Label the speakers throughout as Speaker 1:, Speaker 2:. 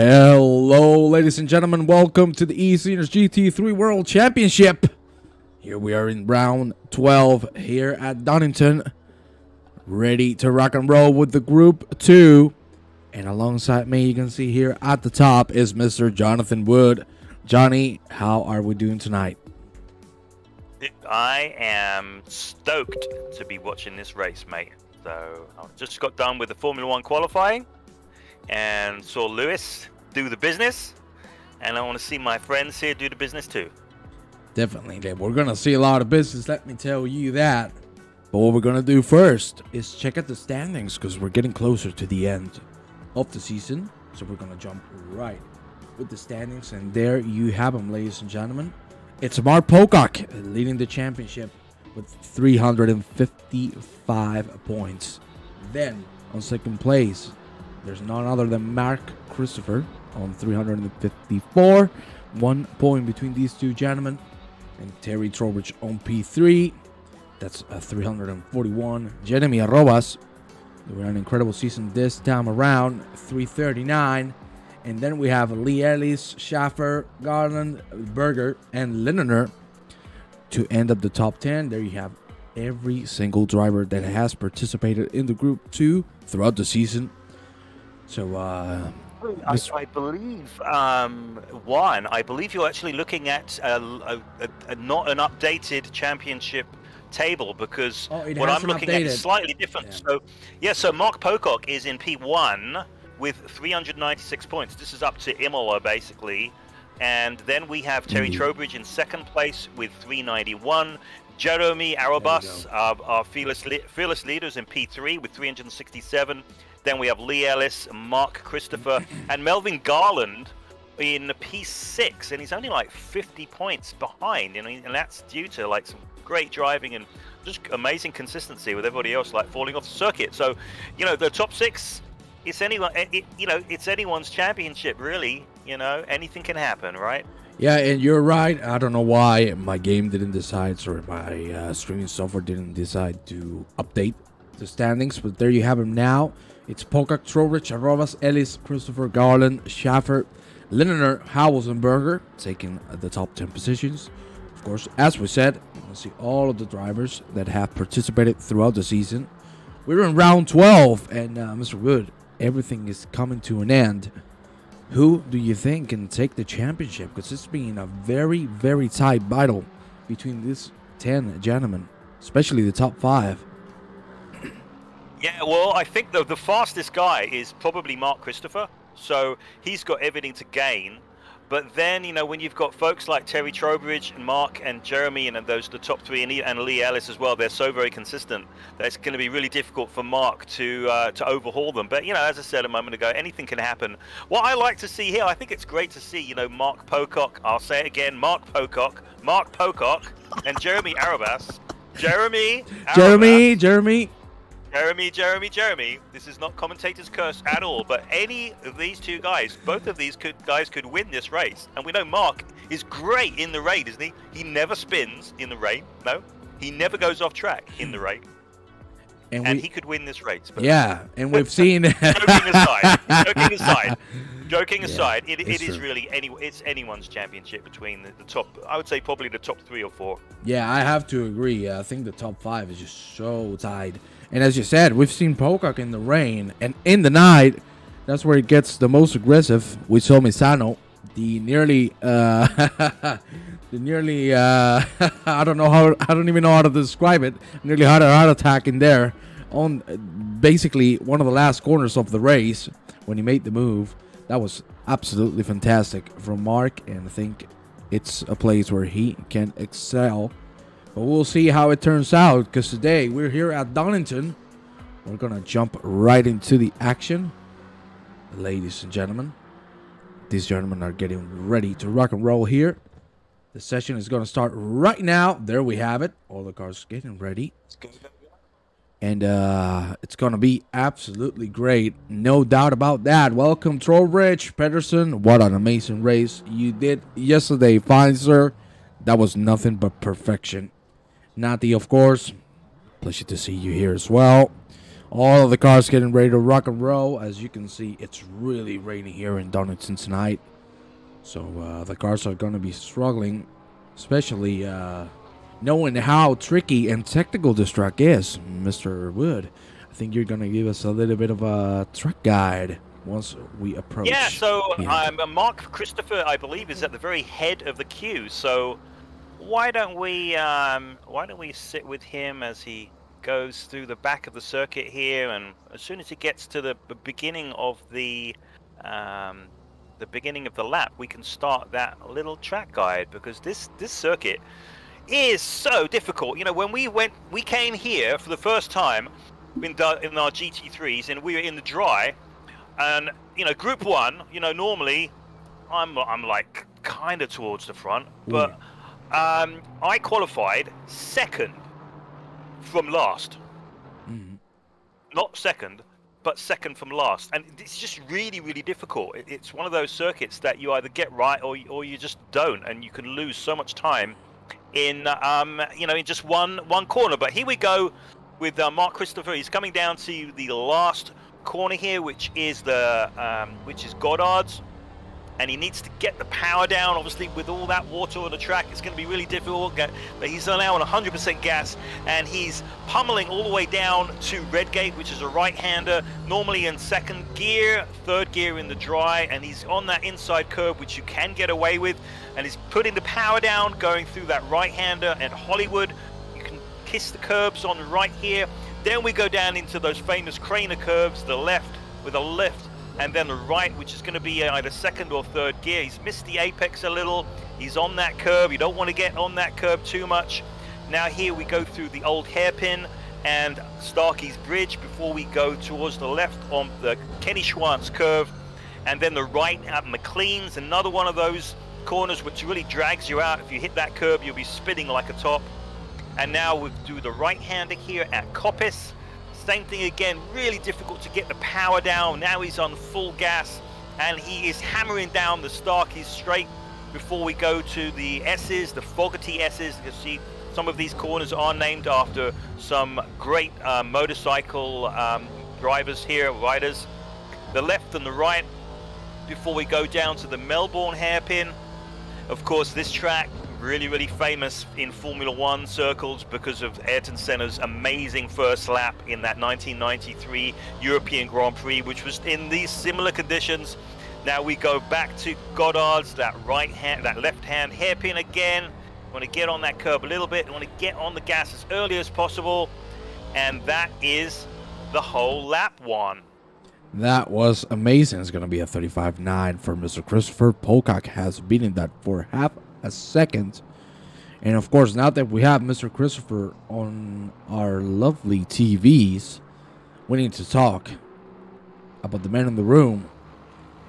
Speaker 1: Hello, ladies and gentlemen. Welcome to the eSeniors GT3 World Championship. Here we are in round 12 here at Donington. Ready to rock and roll with the Group 2. And alongside me, you can see here at the top is Mr. Jonathan Wood. Johnny, how are we doing tonight?
Speaker 2: I am stoked to be watching this race, mate. So I just got done with the Formula 1 qualifying and saw Lewis do the business, and I want to see my friends here do the business too.
Speaker 1: Definitely. We're going to see a lot of business, let me tell you that. But what we're going to do first is check out the standings because we're getting closer to the end of the season. So we're going to jump right with the standings, and there you have them, ladies and gentlemen. It's Mark Pocock leading the championship with 355 points. Then on second place, there's none other than Mark Christopher on 354. 1 point between these two gentlemen. And Terry Trowbridge on P3. That's 341. Jeremy Arrobas, we had an incredible season this time around, 339. And then we have Lee Ellis, Schaffer, Garland, Berger, and Lindener to end up the top 10. There you have every single driver that has participated in the Group 2 throughout the season. So,
Speaker 2: I believe, Juan, I believe you're actually looking at not an updated championship table, because what I'm looking at is slightly different. Yeah. So Mark Pocock is in P1 with 396 points. This is up to Imola, basically. And then we have Terry Trowbridge in second place with 391. Jeremy Arrobas, our fearless leaders, in P3 with 367. Then we have Lee Ellis, Mark Christopher, and Melvin Garland in P6, and he's only like 50 points behind, and that's due to like some great driving and just amazing consistency with everybody else like falling off the circuit. So, the top 6, it's anyone's championship, really. Anything can happen, right?
Speaker 1: Yeah, and you're right. I don't know why my game didn't decide, or my streaming software didn't decide to update the standings, but there you have them now. It's Pocock, Trowbridge, Arrobas, Ellis, Christopher, Garland, Schaffer, Lindener, Howells, and Berger taking the top 10 positions. Of course, as we said, you can see all of the drivers that have participated throughout the season. We're in round 12, and Mr. Wood, everything is coming to an end. Who do you think can take the championship? Because it's been a very, very tight battle between these 10 gentlemen, especially the top 5.
Speaker 2: Yeah, well, I think the fastest guy is probably Mark Christopher, so he's got everything to gain. But then, when you've got folks like Terry Trowbridge and Mark and Jeremy and the top 3 and Lee Ellis as well, they're so very consistent that it's going to be really difficult for Mark to overhaul them. But, as I said a moment ago, anything can happen. What I like to see here, I think it's great to see, Mark Pocock, I'll say it again, Mark Pocock, and Jeremy Arrobas. Jeremy. This is not commentator's curse at all, but any of these two guys, both of these guys could win this race. And we know Mark is great in the rain, isn't he? He never spins in the rain. No, he never goes off track in the rain. And he could win this race. But
Speaker 1: yeah, and we've seen...
Speaker 2: Joking aside, it is really it's anyone's championship between the top, I would say probably the top 3 or 4.
Speaker 1: Yeah, I have to agree. I think the top 5 is just so tied. And as you said, we've seen Pocock in the rain, and in the night, that's where it gets the most aggressive. We saw Misano, the nearly I don't even know how to describe it. Nearly had a heart attack in there on basically one of the last corners of the race when he made the move. That was absolutely fantastic from Mark, and I think it's a place where he can excel. But we'll see how it turns out, because today we're here at Donington. We're going to jump right into the action. Ladies and gentlemen, these gentlemen are getting ready to rock and roll here. The session is going to start right now. There we have it. All the cars getting ready. And it's going to be absolutely great. No doubt about that. Welcome, Trowbridge, Pedersen. What an amazing race you did yesterday. Fine, sir. That was nothing but perfection. Nati, of course. Pleasure to see you here as well. All of the cars getting ready to rock and roll. As you can see, it's really raining here in Donington tonight. So the cars are going to be struggling, especially knowing how tricky and technical this track is. Mr. Wood, I think you're going to give us a little bit of a track guide once we approach.
Speaker 2: Yeah, so Mark Christopher, I believe, is at the very head of the queue. So why don't we sit with him as he goes through the back of the circuit here, and as soon as he gets to the beginning of the beginning of the lap, we can start that little track guide, because this circuit is so difficult. You know, when we came here for the first time in our GT3s, and we were in the dry, and you know, Group 1, you know, normally I'm like kind of towards the front, but I qualified second from last. Not second, but second from last, and it's just really, really difficult. It's one of those circuits that you either get right or you just don't, and you can lose so much time in you know, in just one corner. But here we go with Mark Christopher. He's coming down to the last corner here, which is Goddard's, and he needs to get the power down. Obviously, with all that water on the track, it's going to be really difficult. But he's now on 100% gas, and he's pummeling all the way down to Redgate, which is a right-hander, normally in second gear, third gear in the dry, and he's on that inside curve, which you can get away with, and he's putting the power down, going through that right-hander at Hollywood. You can kiss the curbs on the right here. Then we go down into those famous Craner curves, the left with a lift, and then the right, which is going to be either second or third gear. He's missed the apex a little. He's on that curve. You don't want to get on that curve too much. Now here we go through the old hairpin and Starkey's Bridge before we go towards the left on the Kenny Schwantz curve. And then the right at McLean's, another one of those corners which really drags you out. If you hit that curve, you'll be spinning like a top. And now we'll do the right-hander here at Coppice. Same thing again, really difficult to get the power down. Now he's on full gas, and he is hammering down the Starkey straight before we go to the S's, the Fogarty S's. You can see some of these corners are named after some great motorcycle drivers here, riders. The left and the right before we go down to the Melbourne Hairpin. Of course, this track really, really famous in Formula One circles because of Ayrton Senna's amazing first lap in that 1993 European Grand Prix, which was in these similar conditions. Now we go back to Goddard's, that left-hand hairpin again. Want to get on that curb a little bit. Want to get on the gas as early as possible, and that is the whole lap one.
Speaker 1: That was amazing. It's going to be a 35.9 for Mr. Christopher. Pocock has beaten that for half a second. And of course, now that we have Mr. Christopher on our lovely TVs, we need to talk about the man in the room.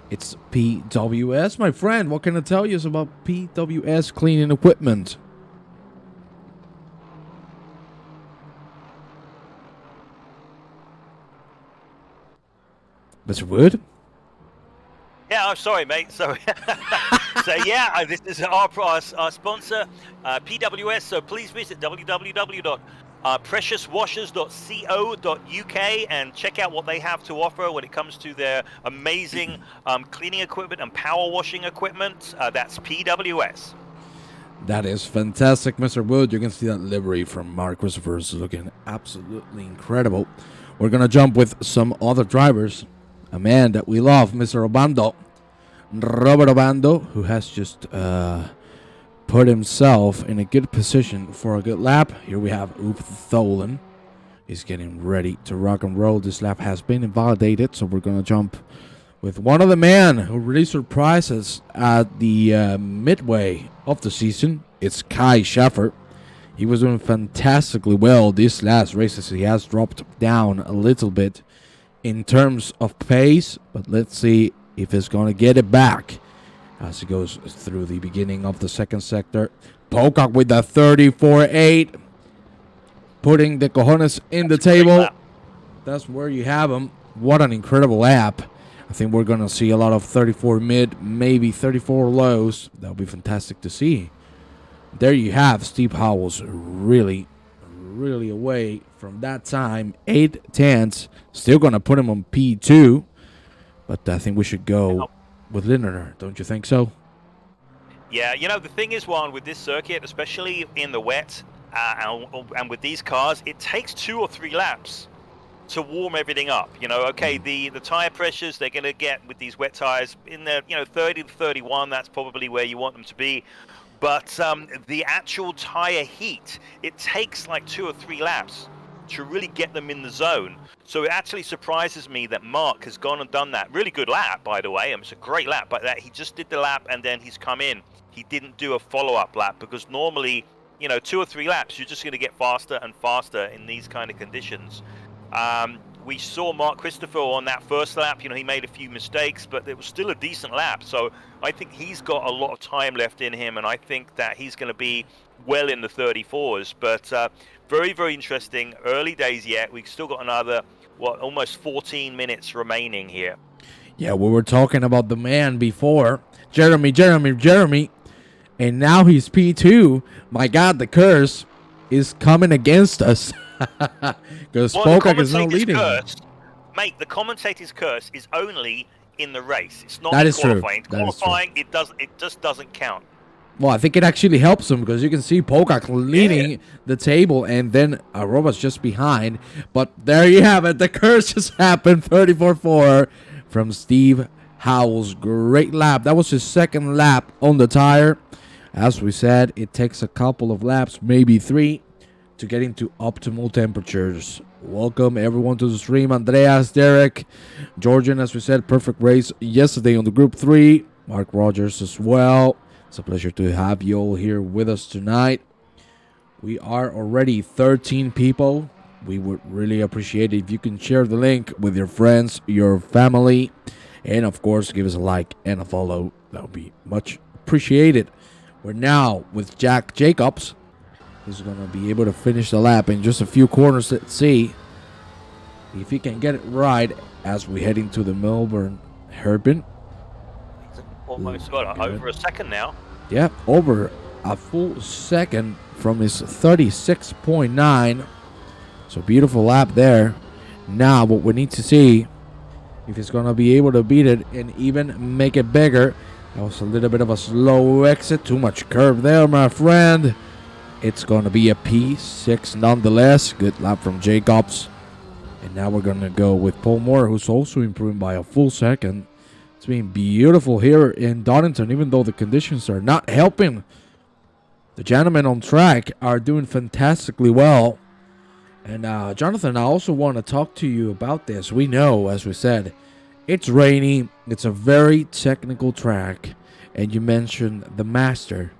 Speaker 1: It's PWS, my friend. What can I tell you about PWS cleaning equipment? Mr. Wood?
Speaker 2: Yeah, I'm sorry, mate. Sorry. So yeah, this is our sponsor, PWS. So please visit www.preciouswashers.co.uk and check out what they have to offer when it comes to their amazing cleaning equipment and power washing equipment. That's PWS.
Speaker 1: That is fantastic, Mr. Wood. You can see that livery from Mark Christopher is looking absolutely incredible. We're going to jump with some other drivers. A man that we love, Mr. Obando. Robert Obando, who has just put himself in a good position for a good lap. Here we have Oop Tholen. He's getting ready to rock and roll. This lap has been invalidated, so we're going to jump with one of the men who really surprises at the midway of the season. It's Kai Schaffer. He was doing fantastically well these last races. He has dropped down a little bit in terms of pace, but let's see if he's going to get it back as he goes through the beginning of the second sector. Pocock with the 34.8, putting the cojones in the table. That's where you have him. What an incredible lap. I think we're going to see a lot of 34 mid, maybe 34 lows. That'll be fantastic to see. There you have Steve Howell's really, really away from that time. 8/10. Still going to put him on P2. But I think we should go with Lindner. Don't you think so?
Speaker 2: Yeah, you know, the thing is, Juan, with this circuit, especially in the wet and with these cars, it takes 2 or 3 laps to warm everything up. You know, okay, the tire pressures they're going to get with these wet tires in the 30 to 31, that's probably where you want them to be. But the actual tire heat, it takes like 2 or 3 laps to really get them in the zone. So it actually surprises me that Mark has gone and done that. Really good lap, by the way. It's a great lap, but that he just did the lap and then he's come in. He didn't do a follow-up lap because normally, 2 or 3 laps, you're just going to get faster and faster in these kind of conditions. We saw Mark Christopher on that first lap. He made a few mistakes, but it was still a decent lap. So I think he's got a lot of time left in him, and I think that he's going to be well in the 34s. But very, very interesting. Early days yet. We've still got another, almost 14 minutes remaining here.
Speaker 1: Yeah, we were talking about the man before. Jeremy. And now he's P2. My God, the curse is coming against us. Because Pocock is now leading.
Speaker 2: Mate, the commentator's curse is only in the race. It's not
Speaker 1: that
Speaker 2: in
Speaker 1: is
Speaker 2: qualifying.
Speaker 1: True.
Speaker 2: Qualifying, it just doesn't count.
Speaker 1: Well, I think it actually helps him because you can see Pocock leading the table and then Aroba's just behind. But there you have it. The curse just happened. 34-4 from Steve Howells. Great lap. That was his second lap on the tire. As we said, it takes a couple of laps, maybe 3, to get into optimal temperatures. Welcome everyone to the stream. Andreas, Derek, Georgian, as we said, perfect race yesterday on the Group 3. Mark Rogers as well. It's a pleasure to have you all here with us tonight. We are already 13 people. We would really appreciate it if you can share the link with your friends, your family, and of course give us a like and a follow. That would be much appreciated. We're now with Jack Jacobs. He's going to be able to finish the lap in just a few corners. Let's see if he can get it right as we head into the Melbourne Hairpin.
Speaker 2: Almost got over a second now.
Speaker 1: Yeah, over a full second from his 36.9. So beautiful lap there. Now what we need to see if he's going to be able to beat it and even make it bigger. That was a little bit of a slow exit. Too much curve there, my friend. It's going to be a P6 nonetheless. Good lap from Jacobs. And now we're going to go with Paul Moore, who's also improving by a full second. It's been beautiful here in Donington, even though the conditions are not helping. The gentlemen on track are doing fantastically well. And Jonathan, I also want to talk to you about this. We know, as we said, it's rainy. It's a very technical track. And you mentioned the master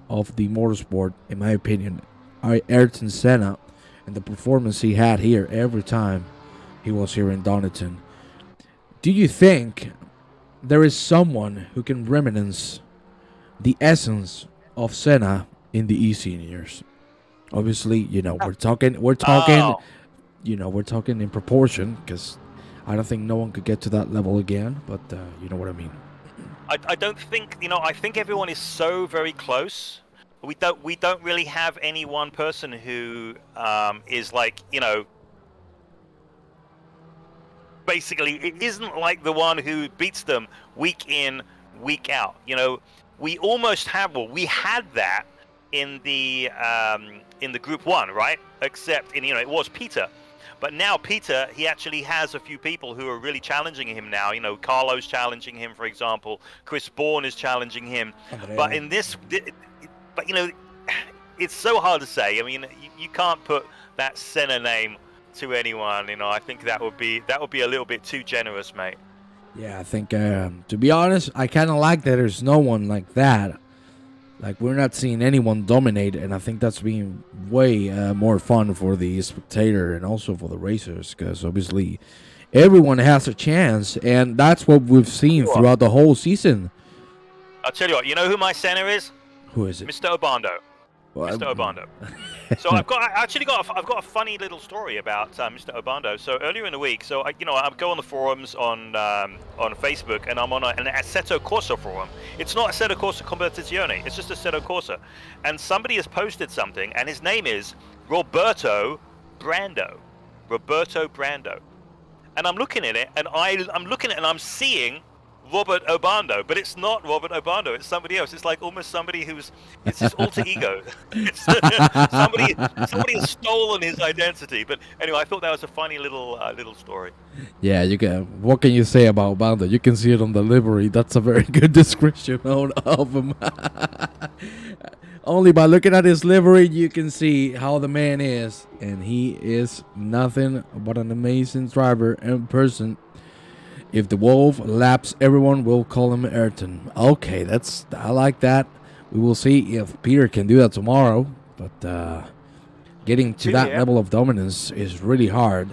Speaker 1: of the motorsport, in my opinion, Ayrton Senna, and the performance he had here every time he was here in Donington. Do you think there is someone who can reminisce the essence of Senna in the eSeniors? Obviously, we're talking in proportion, because I don't think no one could get to that level again, but you know what I mean.
Speaker 2: I don't think, I think everyone is so very close. We don't really have any one person who is like, basically it isn't like the one who beats them week in, week out. We almost have, we had that in the Group 1, right? Except it was Peter. But now Peter, he actually has a few people who are really challenging him now. Carlo's challenging him, for example. Chris Bourne is challenging him. But in this, it's so hard to say. I mean, you can't put that Senna name to anyone. I think that would be a little bit too generous, mate.
Speaker 1: Yeah, I think to be honest, I kind of like that there's no one like that. Like, we're not seeing anyone dominate, and I think that's being way more fun for the spectator and also for the racers, because obviously everyone has a chance, and that's what we've seen throughout the whole season.
Speaker 2: I'll tell you what, you know who my center is?
Speaker 1: Who is it?
Speaker 2: Mr. Obando. Mr. Obando. So I've got a funny little story about Mr. Obando. So earlier in the week, I go on the forums on Facebook, and I'm on an Assetto Corsa forum. It's not Assetto Corsa Competizione. It's just Assetto Corsa. And somebody has posted something, and his name is Roberto Brando. And I'm looking at it, and I'm seeing Robert Obando, but it's not Robert Obando. It's somebody else. It's like almost somebody it's his alter ego. It's somebody has stolen his identity. But anyway, I thought that was a funny little story.
Speaker 1: Yeah, what can you say about Obando? You can see it on the livery. That's a very good description of him. Only by looking at his livery, you can see how the man is, and he is nothing but an amazing driver in person. If the Wolf laps, everyone will call him Ayrton. Okay, I like that. We will see if Peter can do that tomorrow. But getting to that level of dominance is really hard.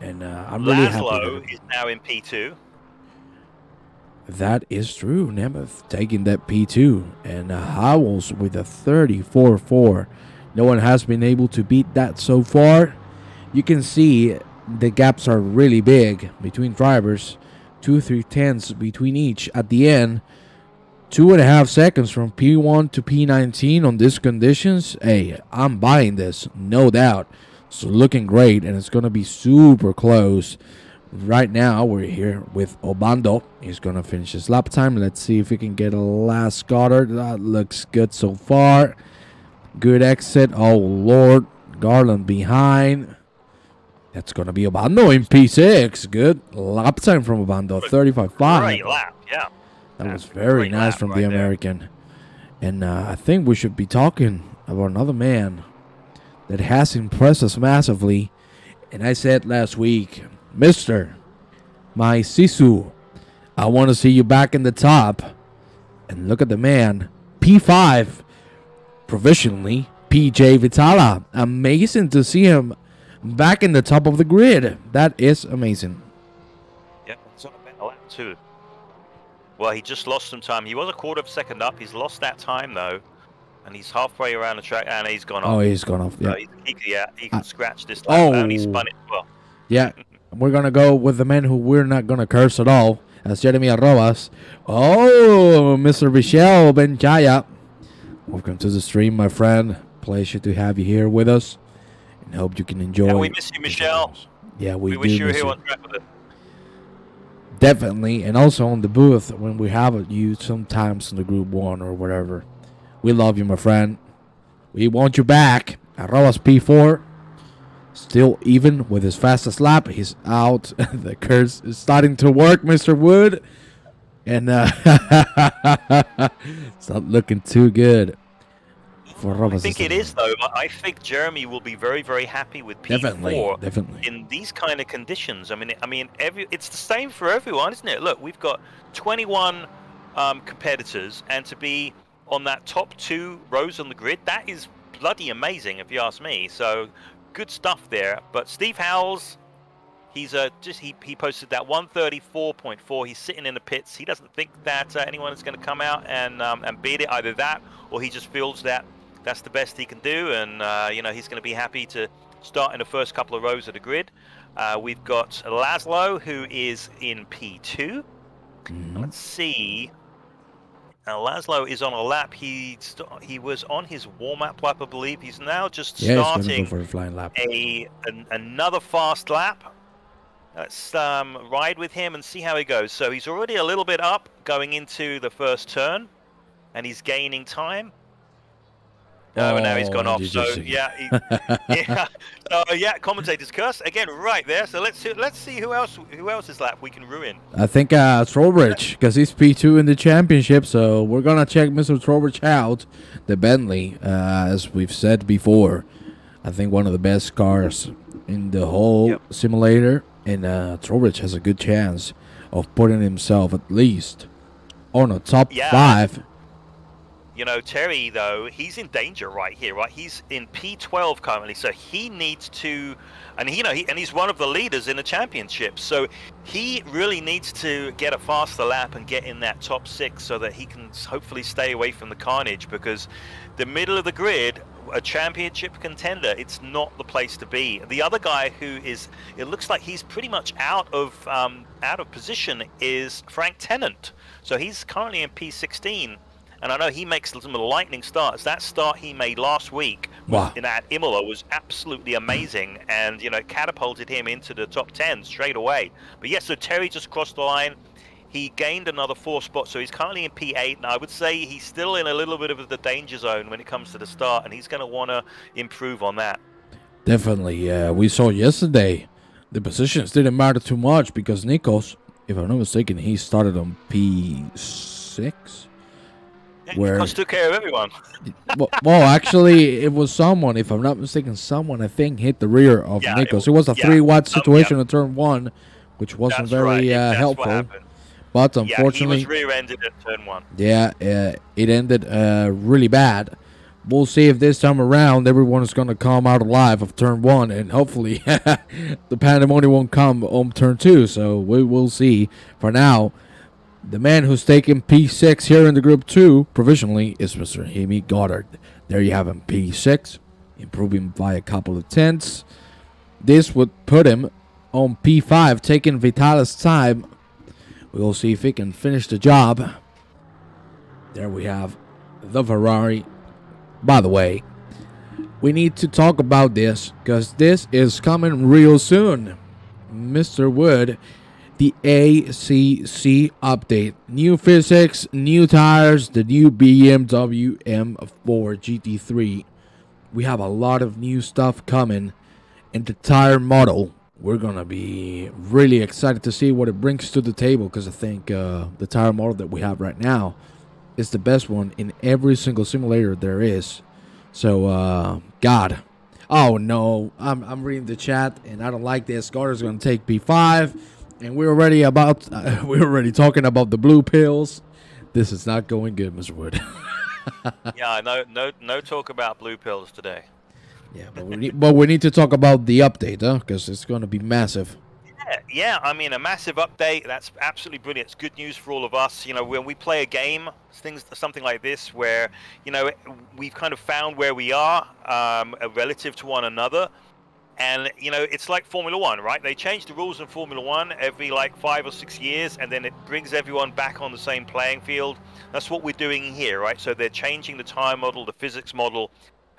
Speaker 1: And I'm really happy.
Speaker 2: Laszlo is now in P2.
Speaker 1: That is true. Nemeth taking that P2. And Howells with a 34.4. No one has been able to beat that so far. You can see the gaps are really big between drivers. 2-3 tenths between each at the end. 2.5 seconds from P1 to P19 on these conditions. Hey, I'm buying this, no doubt. It's looking great, and it's going to be super close. Right now, we're here with Obando. He's going to finish his lap time. Let's see if we can get a last Goddard. That looks good so far. Good exit. Oh, Lord. Garland behind. That's going to be Obando in P6. Good lap time from Obando. 35.5.
Speaker 2: Great lap, yeah.
Speaker 1: That was very nice from the American. And I think we should be talking about another man that has impressed us massively. And I said last week, Mister, my Sisu, I want to see you back in the top. And look at the man, P5, provisionally, PJ Vitala. Amazing to see him back in the top of the grid. That is amazing.
Speaker 2: Yeah, it's on a better lap too. Well, he just lost some time. He was a quarter of a second up. He's lost that time though. And he's halfway around the track, and he's gone off.
Speaker 1: Oh, he's gone off, yeah.
Speaker 2: He can scratch this lap, and he spun it as well.
Speaker 1: Yeah, we're going to go with the man who we're not going to curse at all, as Jeremy Arrobas. Oh, Mr. Michel Benchaya. Welcome to the stream, my friend. Pleasure to have you here with us, and hope you can enjoy.
Speaker 2: Yeah, we miss you, Michelle.
Speaker 1: Yeah, we
Speaker 2: wish you were
Speaker 1: miss
Speaker 2: here
Speaker 1: you.
Speaker 2: on track with us.
Speaker 1: Definitely, and also on the booth when we have you sometimes in the Group 1 or whatever. We love you, my friend. We want you back. Arrobas P4. Still even with his fastest lap. He's out. The curse is starting to work, Mr. Wood. And it's not looking too good for Arrobas.
Speaker 2: I think it is, though. I think Jeremy will be very, very happy with P4
Speaker 1: definitely.
Speaker 2: In these kind of conditions. I mean, it's the same for everyone, isn't it? Look, we've got 21 competitors, and to be on that top 2 rows on the grid, that is bloody amazing, if you ask me. So good stuff there. But Steve Howells, he's he posted that 134.4. He's sitting in the pits. He doesn't think that anyone is going to come out and beat it. Either that, or he just feels that that's the best he can do, and he's going to be happy to start in the first couple of rows of the grid. We've got Laszlo, who is in P2. Let's see. Laszlo is on a lap. He was on his warm-up lap, I believe. He's now just starting
Speaker 1: for a flying lap.
Speaker 2: another fast lap. Let's ride with him and see how he goes. So he's already a little bit up going into the first turn, and he's gaining time. Now he's gone off. So commentator's curse again right there. So let's see who else's lap we can ruin.
Speaker 1: I think Trowbridge, because he's P2 in the championship. So we're gonna check Mr. Trowbridge out. The Bentley, as we've said before, I think one of the best cars in the whole simulator, and Trowbridge has a good chance of putting himself at least on a top 5.
Speaker 2: Terry, though, he's in danger right here, right? He's in P12 currently, so he needs to, and he's one of the leaders in the championship, so he really needs to get a faster lap and get in that top 6 so that he can hopefully stay away from the carnage, because the middle of the grid, a championship contender, it's not the place to be. The other guy who is, it looks like he's pretty much out of position, is Frank Tennant. So he's currently in P16. and I know he makes some lightning starts. That start he made last week at Imola was absolutely amazing, and it catapulted him into the top 10 straight away. But so Terry just crossed the line. He gained another 4 spots, so he's currently in P8, and I would say he's still in a little bit of the danger zone when it comes to the start, and he's going to want to improve on that.
Speaker 1: Definitely. We saw yesterday the positions didn't matter too much because Nikos, if I'm not mistaken, he started on P6.
Speaker 2: Where Nikos took care of everyone.
Speaker 1: well, actually, it was someone, if I'm not mistaken, I think hit the rear of Nikos. It was a 3-watt situation in turn 1, which wasn't very helpful. But unfortunately,
Speaker 2: he was rear-ended at turn 1.
Speaker 1: Yeah, it ended really bad. We'll see if this time around everyone is going to come out alive of turn 1, and hopefully the pandemonium won't come on turn 2. So we will see. For now, the man who's taking P6 here in the group 2 provisionally is Mr. Hemi Goddard. There you have him, P6, improving by a couple of tenths. This would put him on P5, taking Vitalis' time. We'll see if he can finish the job. There we have the Ferrari. By the way, we need to talk about this because this is coming real soon. Mr. Wood, the ACC update. New physics, new tires, the new BMW M4 GT3. We have a lot of new stuff coming. And the tire model, we're going to be really excited to see what it brings to the table because I think the tire model that we have right now is the best one in every single simulator there is. So, God. Oh, no. I'm reading the chat, and I don't like this. Carter's going to take P5, and we're already talking about the blue pills. This is not going good, Mr. Wood.
Speaker 2: No talk about blue pills today.
Speaker 1: Yeah, but we need to talk about the update, because it's going to be massive.
Speaker 2: Yeah, I mean, a massive update. That's absolutely brilliant. It's good news for all of us. When we play a game, something like this, where, we've kind of found where we are relative to one another. And, it's like Formula One, right? They change the rules in Formula One every 5 or 6 years, and then it brings everyone back on the same playing field. That's what we're doing here, right? So they're changing the tire model, the physics model,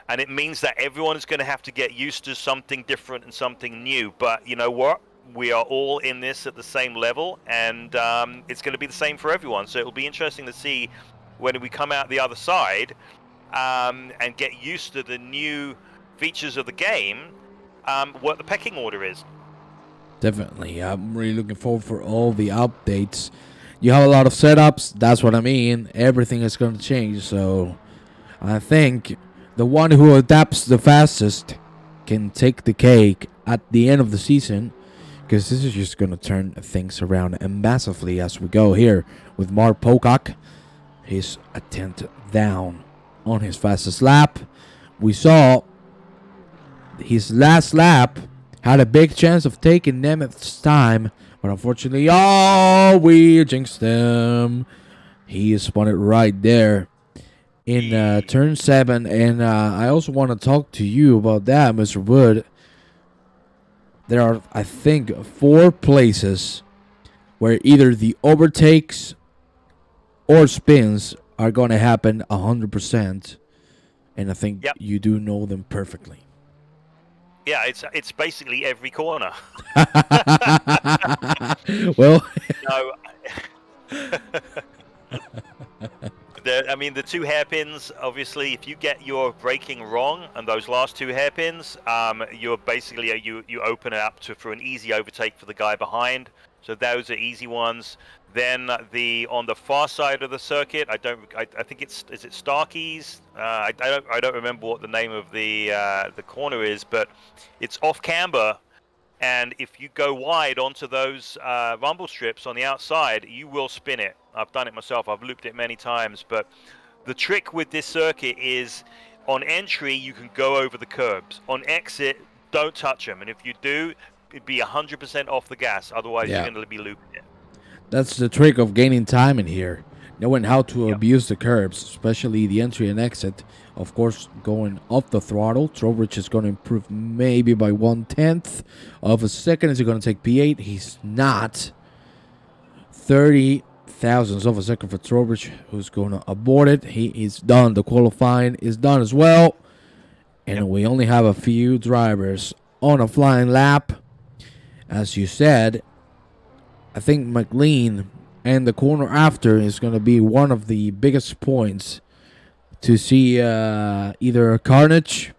Speaker 2: and it means that everyone is going to have to get used to something different and something new. But you know what? We are all in this at the same level, and it's going to be the same for everyone. So it'll be interesting to see when we come out the other side and get used to the new features of the game, what the pecking order is.
Speaker 1: Definitely. I'm really looking forward for all the updates. You have a lot of setups. That's what I mean. Everything is going to change. So I think the one who adapts the fastest can take the cake at the end of the season, because this is just going to turn things around massively as we go here with Mark Pocock. He's a tenth down on his fastest lap. We saw his last lap had a big chance of taking Nemeth's time, but unfortunately, we jinxed him. He spun it right there in turn 7, and I also want to talk to you about that, Mr. Wood. There are, I think, 4 places where either the overtakes or spins are going to happen 100%, and I think you do know them perfectly.
Speaker 2: Yeah, it's basically every corner.
Speaker 1: Well,
Speaker 2: no. The 2 hairpins, obviously, if you get your braking wrong and those last 2 hairpins, you're basically, you open it up for an easy overtake for the guy behind. So those are easy ones. Then on the far side of the circuit, I think is it Starkey's? I don't remember what the name of the corner is, but it's off camber. And if you go wide onto those rumble strips on the outside, you will spin it. I've done it myself. I've looped it many times. But the trick with this circuit is on entry, you can go over the curbs. On exit, don't touch them. And if you do, it'd be 100% off the gas. Otherwise, you're going to be looping it.
Speaker 1: That's the trick of gaining time in here. Knowing how to abuse the curbs, especially the entry and exit. Of course, going off the throttle, Trowbridge is going to improve maybe by 1/10 of a second. Is he going to take P8? He's not. 33 thousandths of a second for Trowbridge, who's going to abort it. He is done. The qualifying is done as well. And we only have a few drivers on a flying lap. As you said, I think McLean and the corner after is going to be one of the biggest points to see either carnage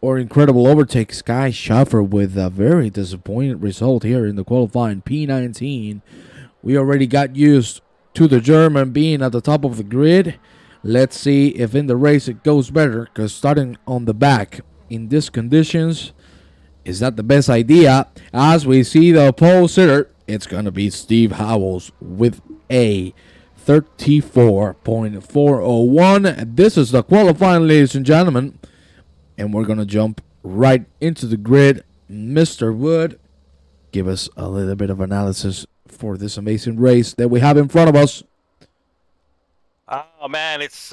Speaker 1: or incredible overtake. Sky Schaffer with a very disappointing result here in the qualifying P19. We already got used to the German being at the top of the grid. Let's see if in the race it goes better, because starting on the back in these conditions, is that the best idea? As we see the pole sitter, it's going to be Steve Howells with a 34.401. This is the qualifying, ladies and gentlemen. And we're going to jump right into the grid. Mr. Wood, give us a little bit of analysis for this amazing race that we have in front of us.
Speaker 2: Oh man, it's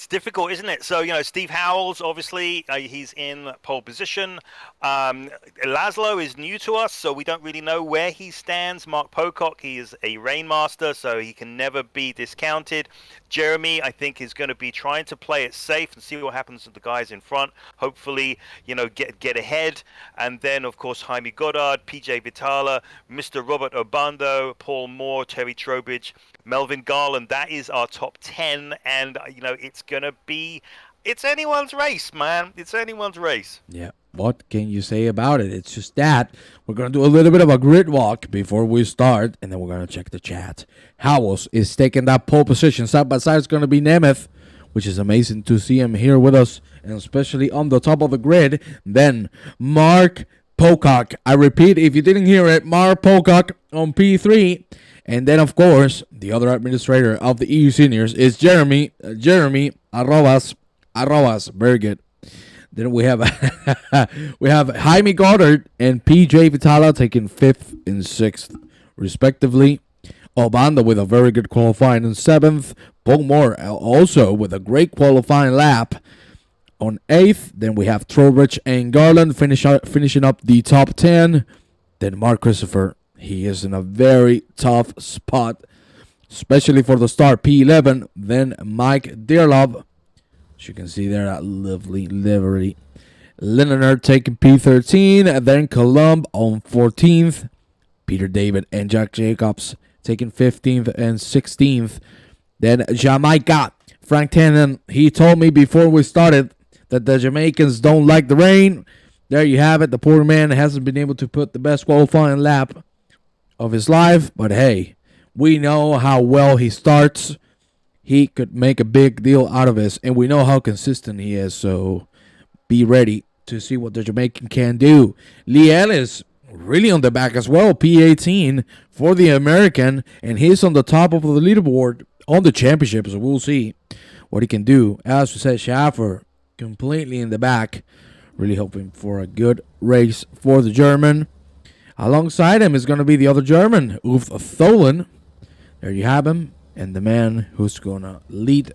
Speaker 2: difficult, isn't it? So Steve Howells, obviously, he's in pole position. Laszlo is new to us, so we don't really know where he stands. Mark Pocock, he is a Rainmaster, so he can never be discounted. Jeremy, I think, is going to be trying to play it safe and see what happens to the guys in front. Hopefully, get ahead. And then, of course, Jaime Goddard, PJ Vitala, Mr. Robert Obando, Paul Moore, Terry Trowbridge, Melvin Garland. That is our top 10, and it's anyone's race, man. It's anyone's race.
Speaker 1: Yeah, what can you say about it? It's just that we're going to do a little bit of a grid walk before we start, and then we're going to check the chat. Howells is taking that pole position. Side by side is going to be Nemeth, which is amazing to see him here with us, and especially on the top of the grid. Then Mark Pocock. I repeat, if you didn't hear it, Mark Pocock on P3. And then, of course, the other administrator of the eSeniors is Jeremy Arrobas. Very good. Then we have Jaime Goddard and PJ Vitala taking 5th and 6th, respectively. Obanda with a very good qualifying in 7th. Paul Moore also with a great qualifying lap on 8th. Then we have Trowbridge and Garland finishing up the top 10. Then Mark Christopher. He is in a very tough spot, especially for the start, P11. Then Mike Dearlove, as you can see there, that lovely livery. Leonard taking P13. And then Columb on 14th. Peter David and Jack Jacobs taking 15th and 16th. Then Jamaica, Frank Tennant. He told me before we started that the Jamaicans don't like the rain. There you have it. The poor man hasn't been able to put the best qualifying lap of his life, but hey, we know how well he starts. He could make a big deal out of this, and we know how consistent he is, so be ready to see what the Jamaican can do. Lee Ellis really on the back as well, P18 for the American, and he's on the top of the leaderboard on the championship, so we'll see what he can do. As we said, Schaffer completely in the back, really hoping for a good race for the German. Alongside him is going to be the other German, Ulf Tholen. There you have him. And the man who's going to lead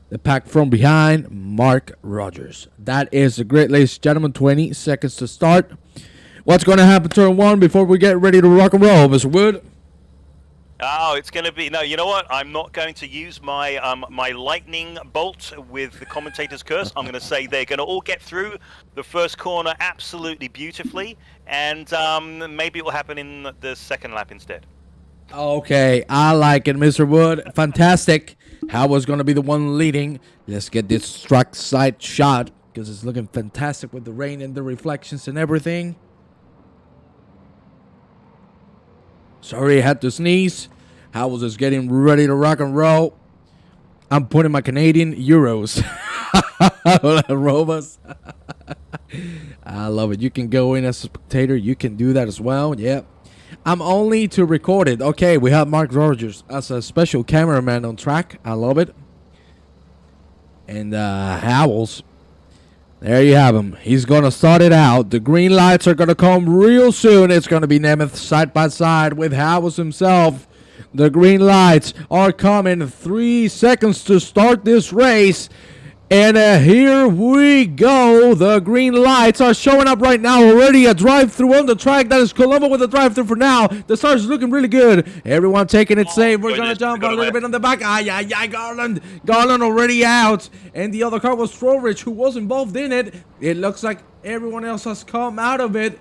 Speaker 1: the pack from behind, Mark Rogers. That is the grid, ladies and gentlemen. 20 seconds to start. What's going to happen turn 1 before we get ready to rock and roll, Mr. Wood?
Speaker 2: Oh, it's going to be... No, you know what? I'm not going to use my my lightning bolt with the commentator's curse. I'm going to say they're going to all get through the first corner absolutely beautifully, and maybe it will happen in the second lap instead.
Speaker 1: Okay, I like it, Mr. Wood. Fantastic. Howard's going to be the one leading. Let's get this track side shot, because it's looking fantastic with the rain and the reflections and everything. Sorry, I had to sneeze. Howells is getting ready to rock and roll. I'm putting my Canadian euros. Robas. I love it. You can go in as a spectator. You can do that as well. Yep. I'm only to record it. Okay, we have Mark Rogers as a special cameraman on track. I love it. And Howells. There you have him. He's going to start it out. The green lights are going to come real soon. It's going to be Nemeth side by side with Howells himself. The green lights are coming. 3 seconds to start this race. And here we go. The green lights are showing up right now. Already a drive-through on the track. That is Colombo with the drive-through for now. The start is looking really good. Everyone taking it safe. We're going to jump a little bit on the back. Garland. Garland already out. And the other car was Trowbridge, who was involved in it. It looks like everyone else has come out of it.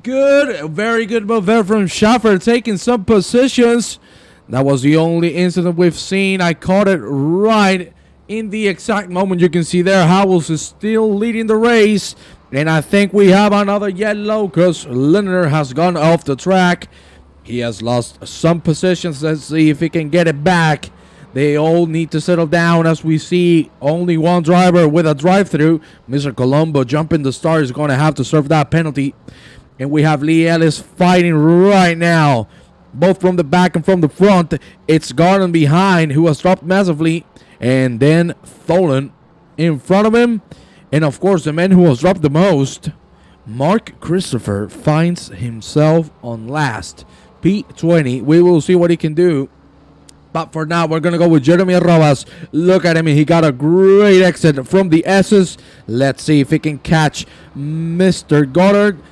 Speaker 1: Good. Very good move there from Schaffer, taking some positions. That was the only incident we've seen. I caught it right in the exact moment. You can see there Howells is still leading the race, and I think we have another yellow because Lindner has gone off the track. He has lost some positions. Let's see if he can get it back. They all need to settle down as we see only one driver with a drive-through. Mr. Colombo jumping the start is going to have to serve that penalty, and we have Lee Ellis fighting right now, both from the back and from the front. It's Garland behind, who has dropped massively. And then Tholen in front of him. And of course, the man who has dropped the most, Mark Christopher, finds himself on last. P20. We will see what he can do. But for now, we're going to go with Jeremy Rojas. Look at him. He got a great exit from the S's. Let's see if he can catch Mr. Goddard.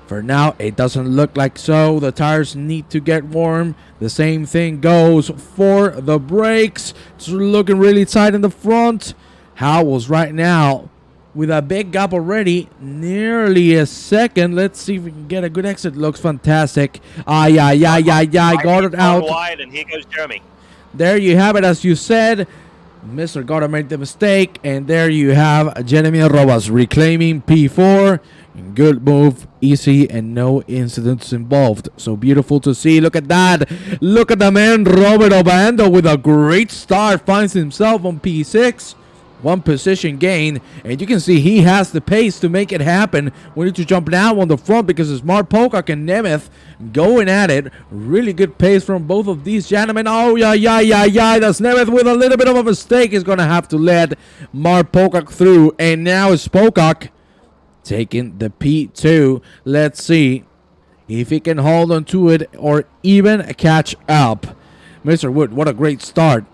Speaker 1: For now, it doesn't look like so. The tires need to get warm. The same thing goes for the brakes. It's looking really tight in the front. Howells right now with a big gap already. Nearly a second. Let's see if we can get a good exit. Looks fantastic. Got it out.
Speaker 2: Wide, and here goes Jeremy.
Speaker 1: There you have it, as you said. Mr. Goddard made the mistake. And there you have Jeremy Rojas reclaiming P4. Good move, easy, and no incidents involved. So beautiful to see. Look at that. Look at the man, Robert Obando, with a great start. Finds himself on P6. One position gain. And you can see he has the pace to make it happen. We need to jump now on the front because it's Mark Pocock and Nemeth going at it. Really good pace from both of these gentlemen. Oh, yeah. That's Nemeth with a little bit of a mistake. He's going to have to let Mark Pocock through. And now it's Pocock taking the P2. Let's see if he can hold on to it or even catch up. Mr. Wood, what a great start.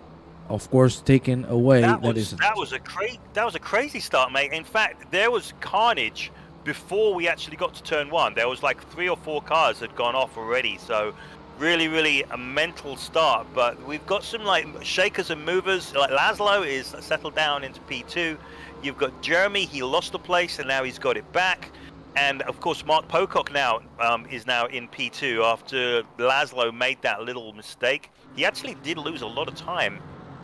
Speaker 1: Of course, taken away.
Speaker 2: That was a crazy start, mate. In fact, there was carnage before we actually got to turn one. There was like 3 or 4 cars had gone off already. So really a mental start. But we've got some like shakers and movers. Like Laszlo is settled down into P2. You've got Jeremy, he lost the place and now he's got it back. And of course, Mark Pocock now is now in P2 after Laszlo made that little mistake. He actually did lose a lot of time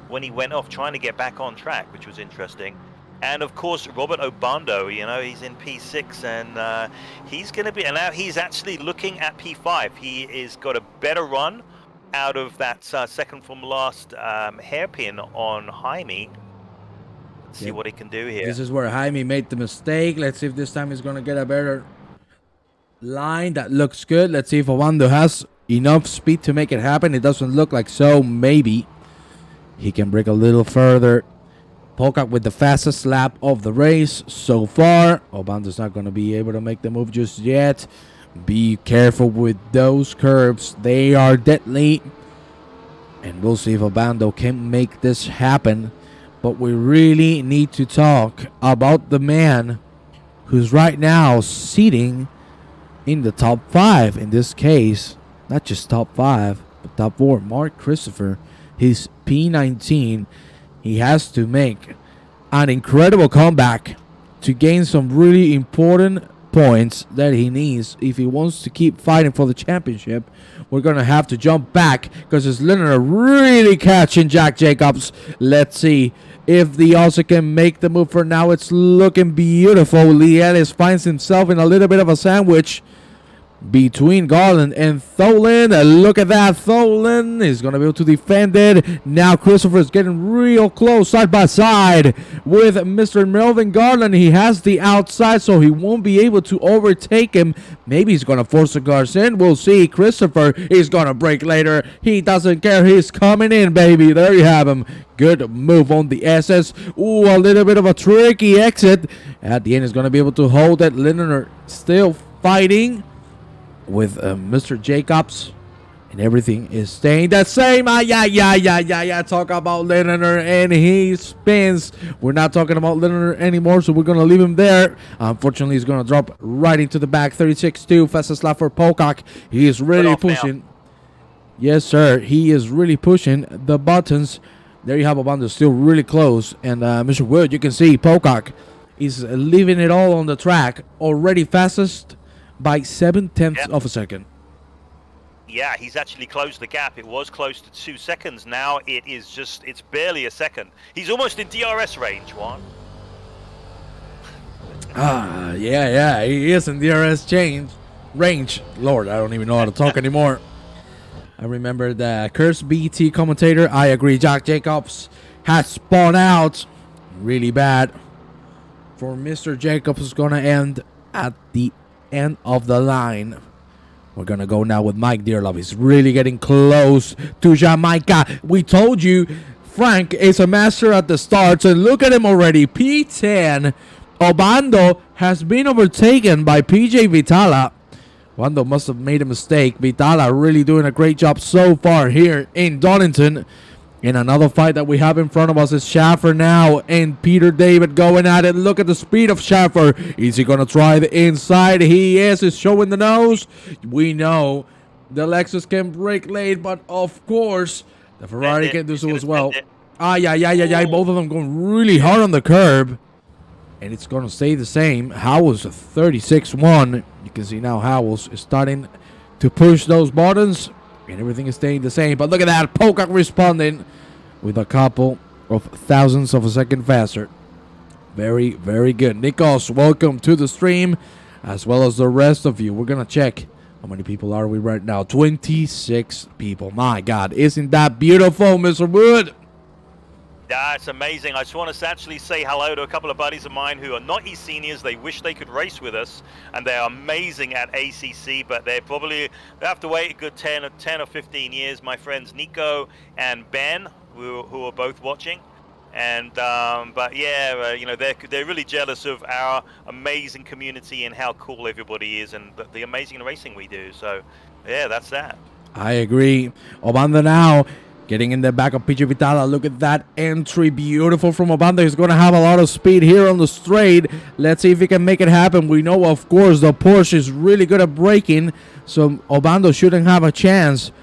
Speaker 2: when he went off trying to get back on track, which was interesting. And of course, Robert Obando, you know, he's in P6 and he's going to be, and now he's actually looking at P5. He is got a better run out of that second from last hairpin on Jaime. See what he can do here.
Speaker 1: This is where Jaime made the mistake. Let's see if this time he's going to get a better line. That looks good. Let's see if Obando has enough speed to make it happen. It doesn't look like so. Maybe he can break a little further. Pocock with the fastest lap of the race so far. Obando's not going to be able to make the move just yet. Be careful with those curves. They are deadly. And we'll see if Obando can make this happen. But we really need to talk about the man who's right now sitting in the top 5. In this case, not just top 5, but top 4. Mark Christopher, he's P19. He has to make an incredible comeback to gain some really important points that he needs if he wants to keep fighting for the championship. We're going to have to jump back because it's Lindner really catching Jack Jacobs. Let's see if the Aussie can make the move. For now, it's looking beautiful. Lee Ellis finds himself in a little bit of a sandwich between Garland and Tholen. Look at that. Tholen is going to be able to defend it. Now Christopher is getting real close side by side with Mr. Melvin Garland. He has the outside, so he won't be able to overtake him. Maybe he's going to force the cars in. We'll see. Christopher is going to break later. He doesn't care. He's coming in, baby. There you have him. Good move on the SS. Ooh, a little bit of a tricky exit. At the end, he's going to be able to hold it. Lindner still fighting with Mr. Jacobs. And everything is staying the same. Yeah. Talk about Leonard and he spins. We're not talking about Leonard anymore, so we're going to leave him there. Unfortunately, he's going to drop right into the back. 36-2, fastest lap for Pocock. He is really pushing. Now. Yes, sir. He is really pushing the buttons. There you have Obando still really close. And Mr. Wood, you can see Pocock is leaving it all on the track. Already fastest by 7/10 of a second.
Speaker 2: Yeah, he's actually closed the gap. It was close to 2 seconds. Now it's barely a second. He's almost in DRS range, Juan.
Speaker 1: Yeah, he is in DRS range. Lord, I don't even know how to talk anymore. I remember the cursed BT commentator. I agree, Jack Jacobs has spun out really bad. For Mr. Jacobs is going to end at the end of the line. We're going to go now with Mike Dearlove. He's really getting close to Jamaica. We told you Frank is a master at the starts. And look at him already. P10. Obando has been overtaken by PJ Vitala. Obando must have made a mistake. Vitala really doing a great job so far here in Donington. In another fight that we have in front of us is Schaffer now and Peter David going at it. Look at the speed of Schaffer. Is he going to try the inside? He is. He's showing the nose. We know the Lexus can brake late, but of course the Ferrari can do so as well. Yeah. Both of them going really hard on the curb. And it's going to stay the same. Howells 36-1. You can see now Howells is starting to push those buttons. And everything is staying the same. But look at that. Pocock responding with a couple of thousandths of a second faster. Very, very good. Nikos, welcome to the stream. As well as the rest of you. We're going to check how many people are we right now. 26 people. My God. Isn't that beautiful, Mr. Wood?
Speaker 2: That's amazing. I just want to actually say hello to a couple of buddies of mine who are not eSeniors. They wish they could race with us, and they're amazing at ACC, but they have to wait a good 10 or 15 years. My friends Nico and Ben, who are both watching. And but yeah, they're really jealous of our amazing community and how cool everybody is, and the amazing racing we do. So yeah, that's that.
Speaker 1: I agree. Obando now getting in the back of PJ Vitala. Look at that entry. Beautiful from Obando. He's going to have a lot of speed here on the straight. Let's see if he can make it happen. We know, of course, the Porsche is really good at braking, so Obando shouldn't have a chance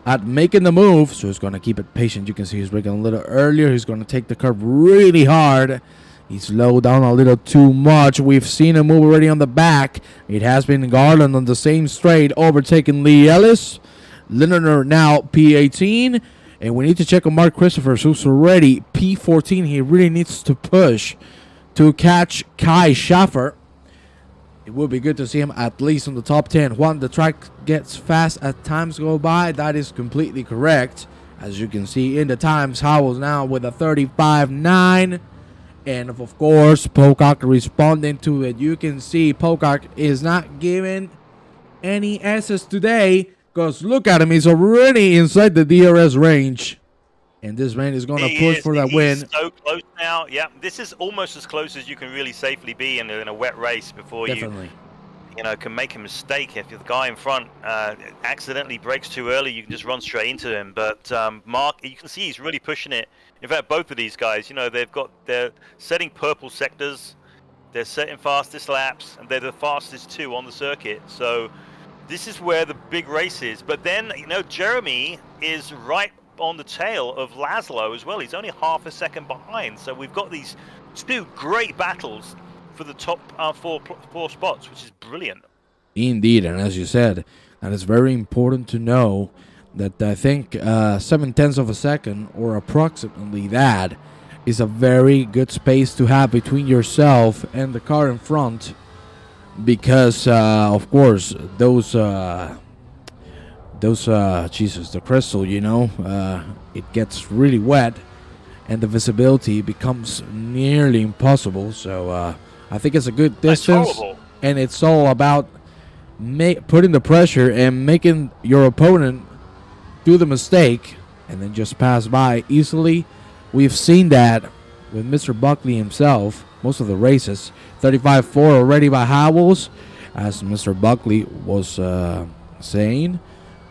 Speaker 1: at making the move. So he's going to keep it patient. You can see he's braking a little earlier. He's going to take the curve really hard. He slowed down a little too much. We've seen him move already on the back. It has been Garland on the same straight, overtaking Lee Ellis. Leonard now P18. And we need to check on Mark Christopher, who's already P14. He really needs to push to catch Kai Schaffer. It would be good to see him at least on the top 10. Juan, the track gets fast as times go by. That is completely correct. As you can see in the times, Howells now with a 35.9. And of course, Pocock responding to it. You can see Pocock is not giving any S's today. Because look at him, he's already inside the DRS range. And this man is going to push for that win.
Speaker 2: He's so close now. Yeah, this is almost as close as you can really safely be in a wet race before you can make a mistake. If the guy in front accidentally brakes too early, you can just run straight into him. But Mark, you can see he's really pushing it. In fact, both of these guys, they're setting purple sectors. They're setting fastest laps, and they're the fastest two on the circuit. So this is where the big race is. But then, Jeremy is right on the tail of Laszlo as well. He's only half a second behind. So we've got these two great battles for the top four spots, which is brilliant.
Speaker 1: Indeed, and as you said, and it's very important to know that I think 7/10 of a second, or approximately that, is a very good space to have between yourself and the car in front. Because of course those the crystal, it gets really wet and the visibility becomes nearly impossible. So I think it's a good distance, and it's all about putting the pressure and making your opponent do the mistake and then just pass by easily. We've seen that with Mr. Buckley himself most of the races. 35.4 already by Howells, as Mr. Buckley was saying.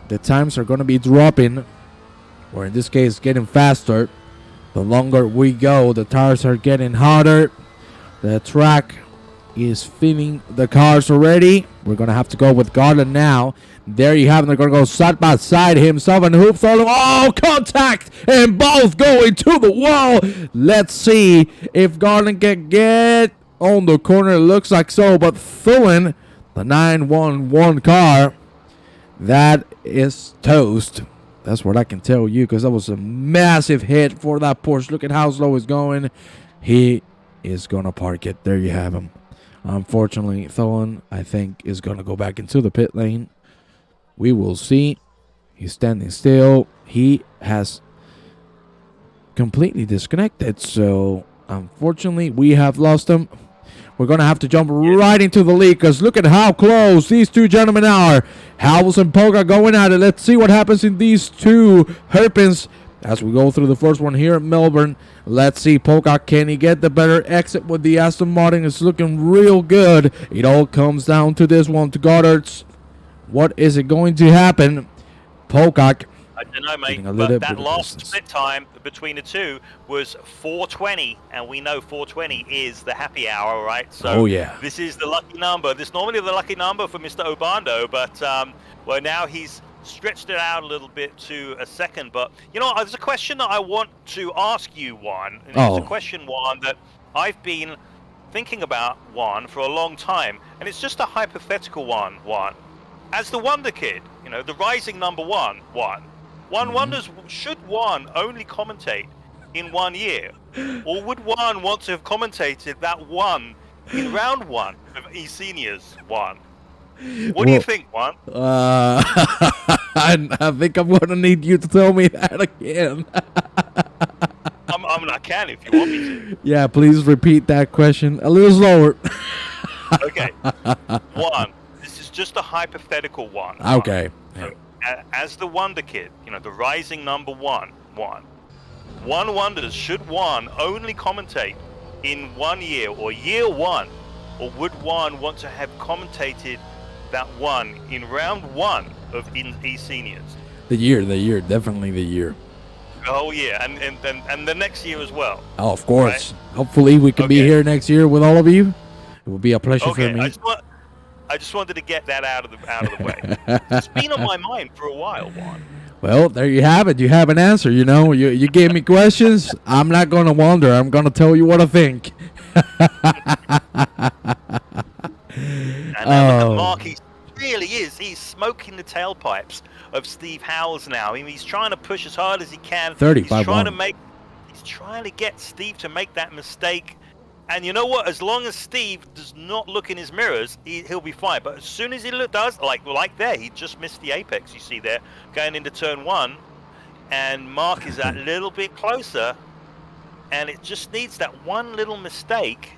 Speaker 1: the times are going to be dropping, or in this case, getting faster. The longer we go, the tires are getting hotter. The track is feeding the cars already. We're going to have to go with Garland now. There you have them. They're going to go side by side. Himself and Hoop Thorley. Oh, contact! And both going to the wall. Let's see if Garland can get on the corner. It looks like so. But Thulin, the 911 car, that is toast. That's what I can tell you, because that was a massive hit for that Porsche. Look at how slow it's going. He is going to park it. There you have him. Unfortunately, Thulin, I think, is going to go back into the pit lane. We will see. He's standing still. He has completely disconnected. So, unfortunately, we have lost him. We're going to have to jump right into the lead, because look at how close these two gentlemen are. Howells and Polka going at it. Let's see what happens in these two hairpins as we go through the first one here at Melbourne. Let's see, Polka, can he get the better exit with the Aston Martin? It's looking real good. It all comes down to this one, to Goddard's. What is it going to happen? Polka,
Speaker 2: I don't know, mate, but that last split time between the two was 4:20, and we know 4:20 is the happy hour, right? So this is the lucky number. This is normally the lucky number for Mr. Obando, but well, now he's stretched it out a little bit to a second. But, you know, there's a question that I want to ask you, Juan. And it's a question, Juan, that I've been thinking about, Juan, for a long time. And it's just a hypothetical one, Juan. As the Wonder Kid, you know, the rising number one, Juan. One wonders, should Juan only commentate in 1 year? Or would Juan want to have commentated that one in round one of eSeniors, Juan? What do you think, Juan?
Speaker 1: I think I'm going to need you to tell me that again.
Speaker 2: I can if you want me to.
Speaker 1: Yeah, please repeat that question a little slower.
Speaker 2: Okay. Juan, this is just a hypothetical one.
Speaker 1: Okay.
Speaker 2: So, as the Wonder Kid, you know, the rising number one, Juan wonders, should Juan only commentate in 1 year or year one, or would Juan want to have commentated that one in round one of eSeniors?
Speaker 1: The year, definitely the year.
Speaker 2: Oh yeah, and the next year as well.
Speaker 1: Oh, of course. Right? Hopefully we can be here next year with all of you. It will be a pleasure for me.
Speaker 2: I just wanted to get that out of the way. It's been on my mind for a while, Juan.
Speaker 1: Well, there you have it. You have an answer. You know, you gave me questions. I'm not going to wonder. I'm going to tell you what I think.
Speaker 2: And Mark, he really is. He's smoking the tailpipes of Steve Howells now. I mean, he's trying to push as hard as he can.
Speaker 1: 35.
Speaker 2: He's trying to get Steve to make that mistake. And you know what? As long as Steve does not look in his mirrors, he'll be fine. But as soon as he does, like there, he just missed the apex. You see there, going into turn one, and Mark is that little bit closer, and it just needs that one little mistake,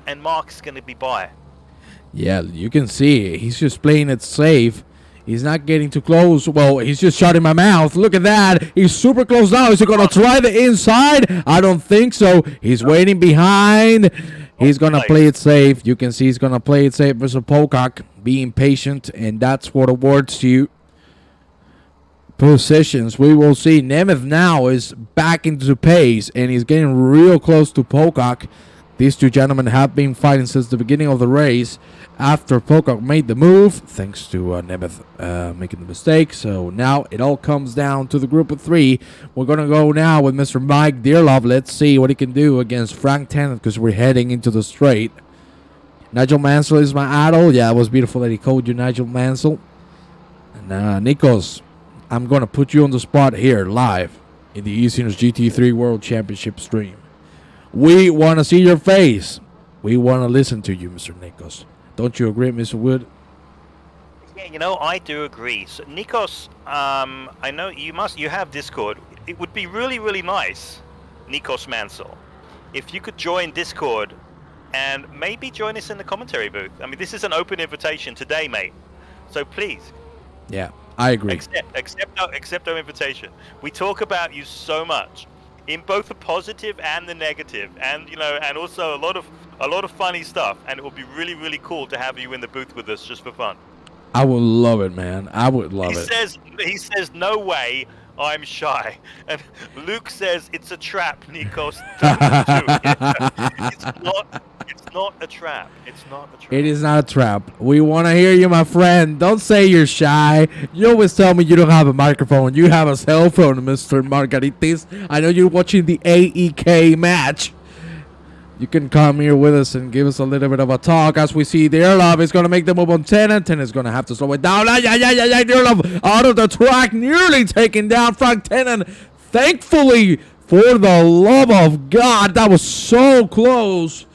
Speaker 2: and Mark's going to be by.
Speaker 1: Yeah, you can see he's just playing it safe. He's not getting too close. Well, he's just shutting my mouth. Look at that. He's super close now. Is he going to try the inside? I don't think so. He's waiting behind. He's going to play it safe. You can see he's going to play it safe versus Pocock, being patient, and that's what awards you positions. We will see. Nemeth now is back into pace, and he's getting real close to Pocock. These two gentlemen have been fighting since the beginning of the race. After Pocock made the move, thanks to Nemeth making the mistake. So now it all comes down to the group of three. We're going to go now with Mr. Mike Dearlove. Let's see what he can do against Frank Tennant, because we're heading into the straight. Nigel Mansell is my idol. Yeah, it was beautiful that he called you Nigel Mansell. And Nikos, I'm going to put you on the spot here live in the eSeniors GT3 World Championship stream. We want to see your face. We want to listen to you, Mr. Nikos. Don't you agree, Mr. Wood?
Speaker 2: Yeah, you know, I do agree. So, Nikos, I know you have Discord. It would be really, really nice, Nikos Mansell, if you could join Discord and maybe join us in the commentary booth. I mean, this is an open invitation today, mate. So please.
Speaker 1: Yeah, I agree.
Speaker 2: Accept our invitation. We talk about you so much, in both the positive and the negative, and and also a lot of funny stuff, and it would be really, really cool to have you in the booth with us just for fun.
Speaker 1: I would love it, man. I would love it.
Speaker 2: He says, no way, I'm shy. And Luke says, it's a trap, Nikos. Don't do it. It's not a trap. It's not a trap.
Speaker 1: It is not a trap. We want to hear you, my friend. Don't say you're shy. You always tell me you don't have a microphone. You have a cell phone, Mr. Margaritis. I know you're watching the AEK match. You can come here with us and give us a little bit of a talk as we see the Erlov is going to make the move on Tennant. Tennant is going to have to slow it down. The Erlov out of the track, nearly taking down Frank Tennant. Thankfully, for the love of God, that was so close.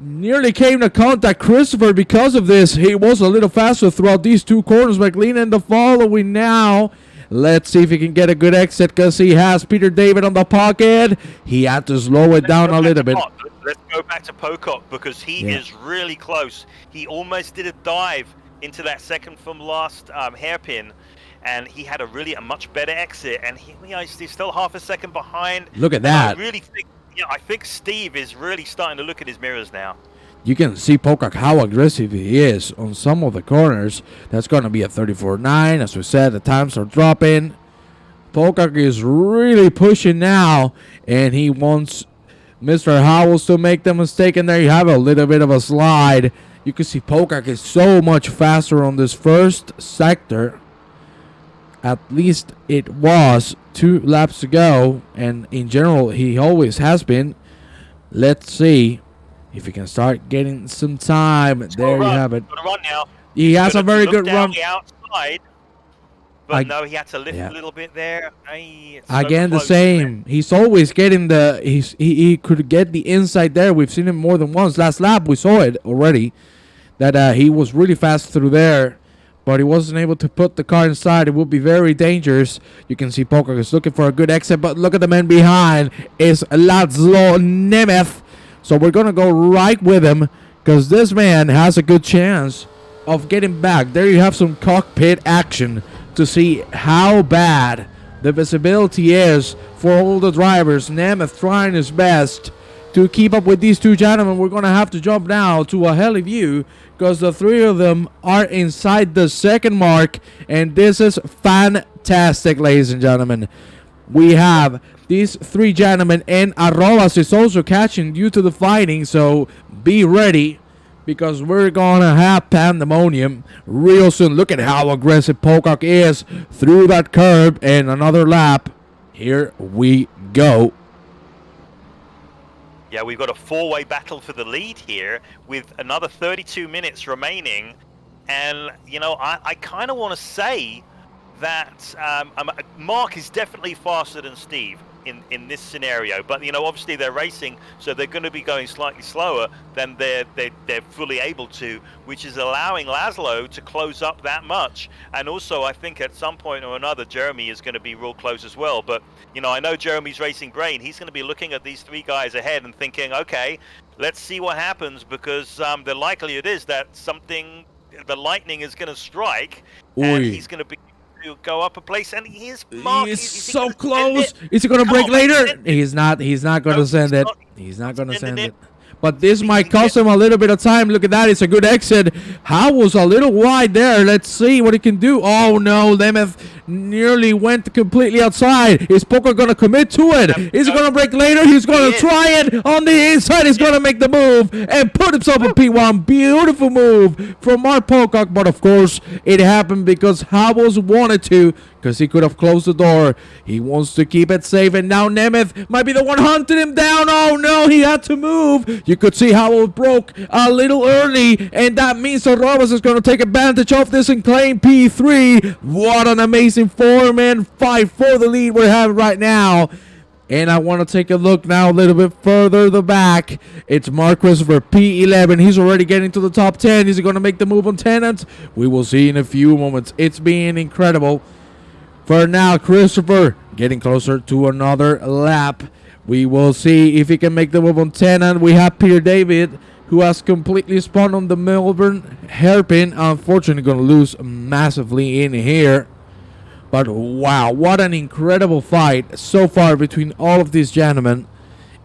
Speaker 1: Nearly came to contact Christopher because of this. He was a little faster throughout these two corners. McLean in the following now. Let's see if he can get a good exit because he has Peter David on the pocket. He had to slow it down a little bit.
Speaker 2: Let's go back to Pocock because he is really close. He almost did a dive into that second from last hairpin, and he had a much better exit. And he's still half a second behind.
Speaker 1: Look at that.
Speaker 2: I think Steve is really starting to look at his mirrors now.
Speaker 1: You can see Pocock how aggressive he is on some of the corners. That's going to be a 34.9. As we said, the times are dropping. Pocock is really pushing now, and he wants Mr. Howells to make the mistake, and there you have a little bit of a slide. You can see Pocock is so much faster on this first sector. At least it was 2 laps to go, and in general, he always has been. Let's see if he can start getting some time. There you have it.
Speaker 2: Run now.
Speaker 1: He has a very good run.
Speaker 2: The outside, but no, he had to lift a little bit there.
Speaker 1: Again, the same. He's always getting he could get the inside there. We've seen him more than once. Last lap, we saw it already. That he was really fast through there, but he wasn't able to put the car inside. It would be very dangerous. You can see Pocock is looking for a good exit, but look at the man behind. It's Laszlo Nemeth. So we're going to go right with him because this man has a good chance of getting back. There you have some cockpit action to see how bad the visibility is for all the drivers. Nemeth trying his best to keep up with these two gentlemen. We're going to have to jump now to a heli view because the three of them are inside the second mark. And this is fantastic, ladies and gentlemen. We have these three gentlemen, and Arrobas is also catching due to the fighting, so be ready because we're going to have pandemonium real soon. Look at how aggressive Pocock is through that curb, and another lap. Here we go.
Speaker 2: Yeah, we've got a 4-way battle for the lead here with another 32 minutes remaining, and, I kind of want to say that Mark is definitely faster than Steve in this scenario, but obviously they're racing, so they're going to be going slightly slower than they're fully able to, which is allowing Laszlo to close up that much. And also I think at some point or another Jeremy is going to be real close as well, but I know Jeremy's racing brain. He's going to be looking at these three guys ahead and thinking, okay, let's see what happens, because the likelihood is that the lightning is going to strike. And he's going to be to go up a place, and he's
Speaker 1: so close. Is he going to break later? He's not going to send it. He's not going to send it. But this might cost him a little bit of time. Look at that. It's a good exit. Howell's a little wide there. Let's see what he can do. Oh, no. Nemeth nearly went completely outside. Is Pocock going to commit to it? Is he going to break later? He's going to try it on the inside. He's going to make the move and put himself in P1. Beautiful move from Mark Pocock. But, of course, it happened because Howells wanted to, because he could have closed the door. He wants to keep it safe, and now Nemeth might be the one hunting him down. Oh, no, he had to move. You could see Howell broke a little early, and that means that Roberts is going to take advantage of this and claim P3. What an amazing 4-man fight for the lead we're having right now. And I want to take a look now a little bit further the back. It's Mark Christopher, P11. He's already getting to the top 10. Is he going to make the move on Tennant? We will see in a few moments. It's been incredible. For now, Christopher getting closer to another lap. We will see if he can make the move on Tennant. We have Peter David, who has completely spun on the Melbourne Hairpin. Unfortunately, going to lose massively in here. But wow, what an incredible fight so far between all of these gentlemen.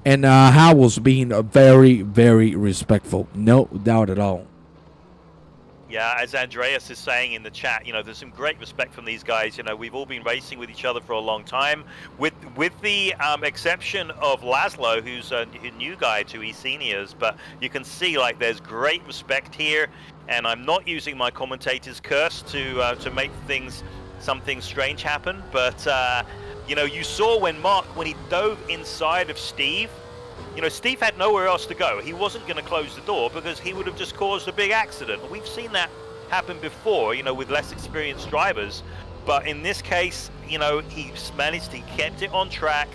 Speaker 1: And Howell's being very, very respectful. No doubt at all.
Speaker 2: Yeah, as Andreas is saying in the chat, you know, there's some great respect from these guys. You know, we've all been racing with each other for a long time, with the exception of Laszlo, who's a new guy to eSeniors. But you can see, like, there's great respect here, and I'm not using my commentator's curse to make something strange happen. But you know, you saw when he dove inside of Steve. You know, Steve had nowhere else to go. He wasn't going to close the door because he would have just caused a big accident. We've seen that happen before, you know, with less experienced drivers. But in this case, you know, he kept it on track.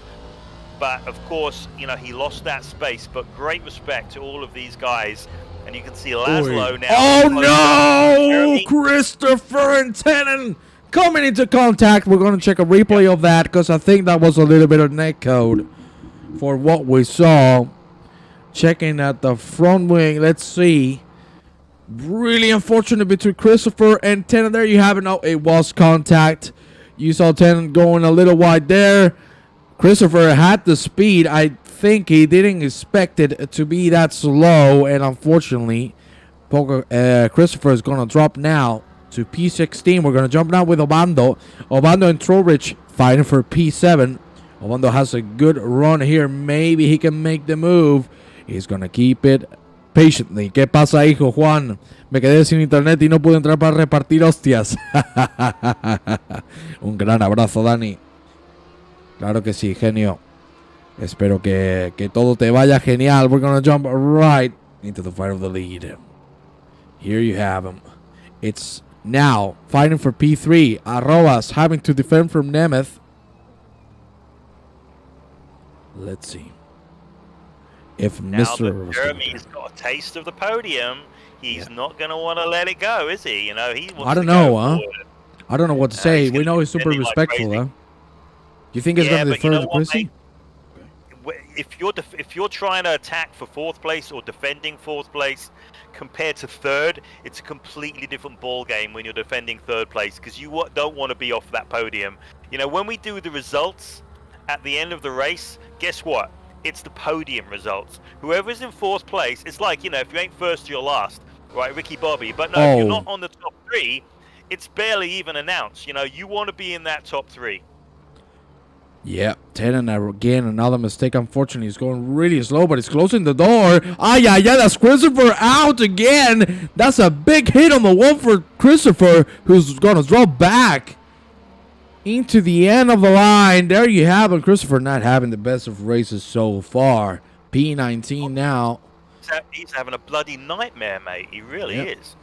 Speaker 2: But of course, you know, he lost that space. But great respect to all of these guys. And you can see Laszlo now.
Speaker 1: Oh no! Christopher and Tennant coming into contact. We're going to check a replay of that because I think that was a little bit of netcode for what we saw. Checking at the front wing, let's see. Really unfortunate between Christopher and Tennant. There you have it. No, it was contact. You saw Tennant going a little wide there. Christopher had the speed. I think he didn't expect it to be that slow, and unfortunately, Christopher is going to drop now to P16. We're going to jump now with Obando. Obando and Trowbridge fighting for P7. Obando has a good run here. Maybe he can make the move. He's going to keep it patiently. ¿Qué pasa, hijo Juan? Me quedé sin internet y no pude entrar para repartir hostias. Un gran abrazo, Dani. Claro que sí, genio. Espero que todo te vaya genial. We're going to jump right into the fight of the lead. Here you have him. It's now fighting for P3. Arrobas having to defend from Nemeth. Let's see if
Speaker 2: now
Speaker 1: Mr.
Speaker 2: Jeremy's got a taste of the podium. He's not going to want to let it go, is he? You know, he wants
Speaker 1: I don't know, huh? I don't know what to say. We know he's super respectful, huh? You think he's going to defer to Chrissy?
Speaker 2: If you're trying to attack for fourth place or defending fourth place compared to third, it's a completely different ball game when you're defending third place because you don't want to be off that podium. You know, when we do the results at the end of the race, guess what? It's the podium results. Whoever's in fourth place, it's like, you know, if you ain't first, you're last, right, Ricky Bobby? But no, if you're not on the top three, it's barely even announced. You know, you want to be in that top three.
Speaker 1: Yeah, Tennant again, another mistake. Unfortunately, he's going really slow, but he's closing the door. Yeah, that's Christopher out again. That's a big hit on the wall for Christopher, who's going to drop back into the end of the line. There you have it. Christopher not having the best of races so far. P19 now.
Speaker 2: He's having a bloody nightmare, mate. He really is.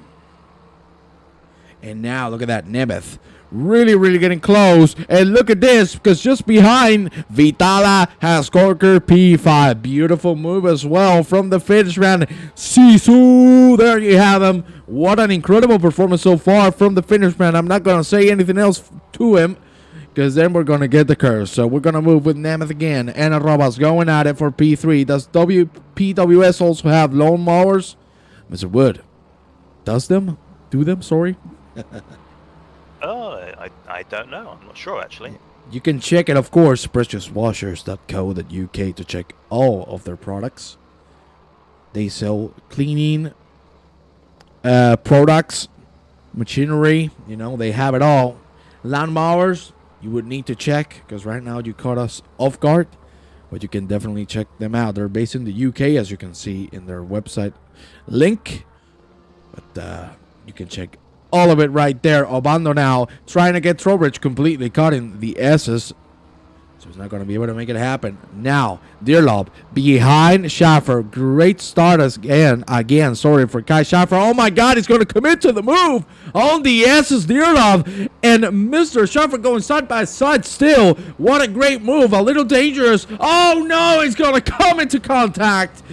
Speaker 1: And now, look at that, Nemeth. Really getting close. And look at this, because just behind, Vitala has Corker P5. Beautiful move as well from the finish man, Sisu. There you have him. What an incredible performance so far from the finish man. I'm not going to say anything else to him, because then we're going to get the curse. So we're going to move with Nemeth again. And Arrobas going at it for P3. Does PWS also have lawn mowers? Mr. Wood. Does them? Do them? Sorry.
Speaker 2: Oh, I don't know. I'm not sure, actually.
Speaker 1: You can check it, of course, preciouswashers.co.uk to check all of their products. They sell cleaning products, machinery, you know, they have it all. Lawnmowers, you would need to check, because right now you caught us off guard, but you can definitely check them out. They're based in the UK, as you can see in their website link, but you can check all of it right there. Obando now trying to get Trowbridge completely caught in the S's, so he's not going to be able to make it happen. Now, Dearlove behind Schaffer. Great start again. Sorry for Kai Schaffer. Oh my God, he's going to commit to the move on the S's. Dearlove and Mr. Schaffer going side by side still. What a great move. A little dangerous. Oh no, he's going to come into contact.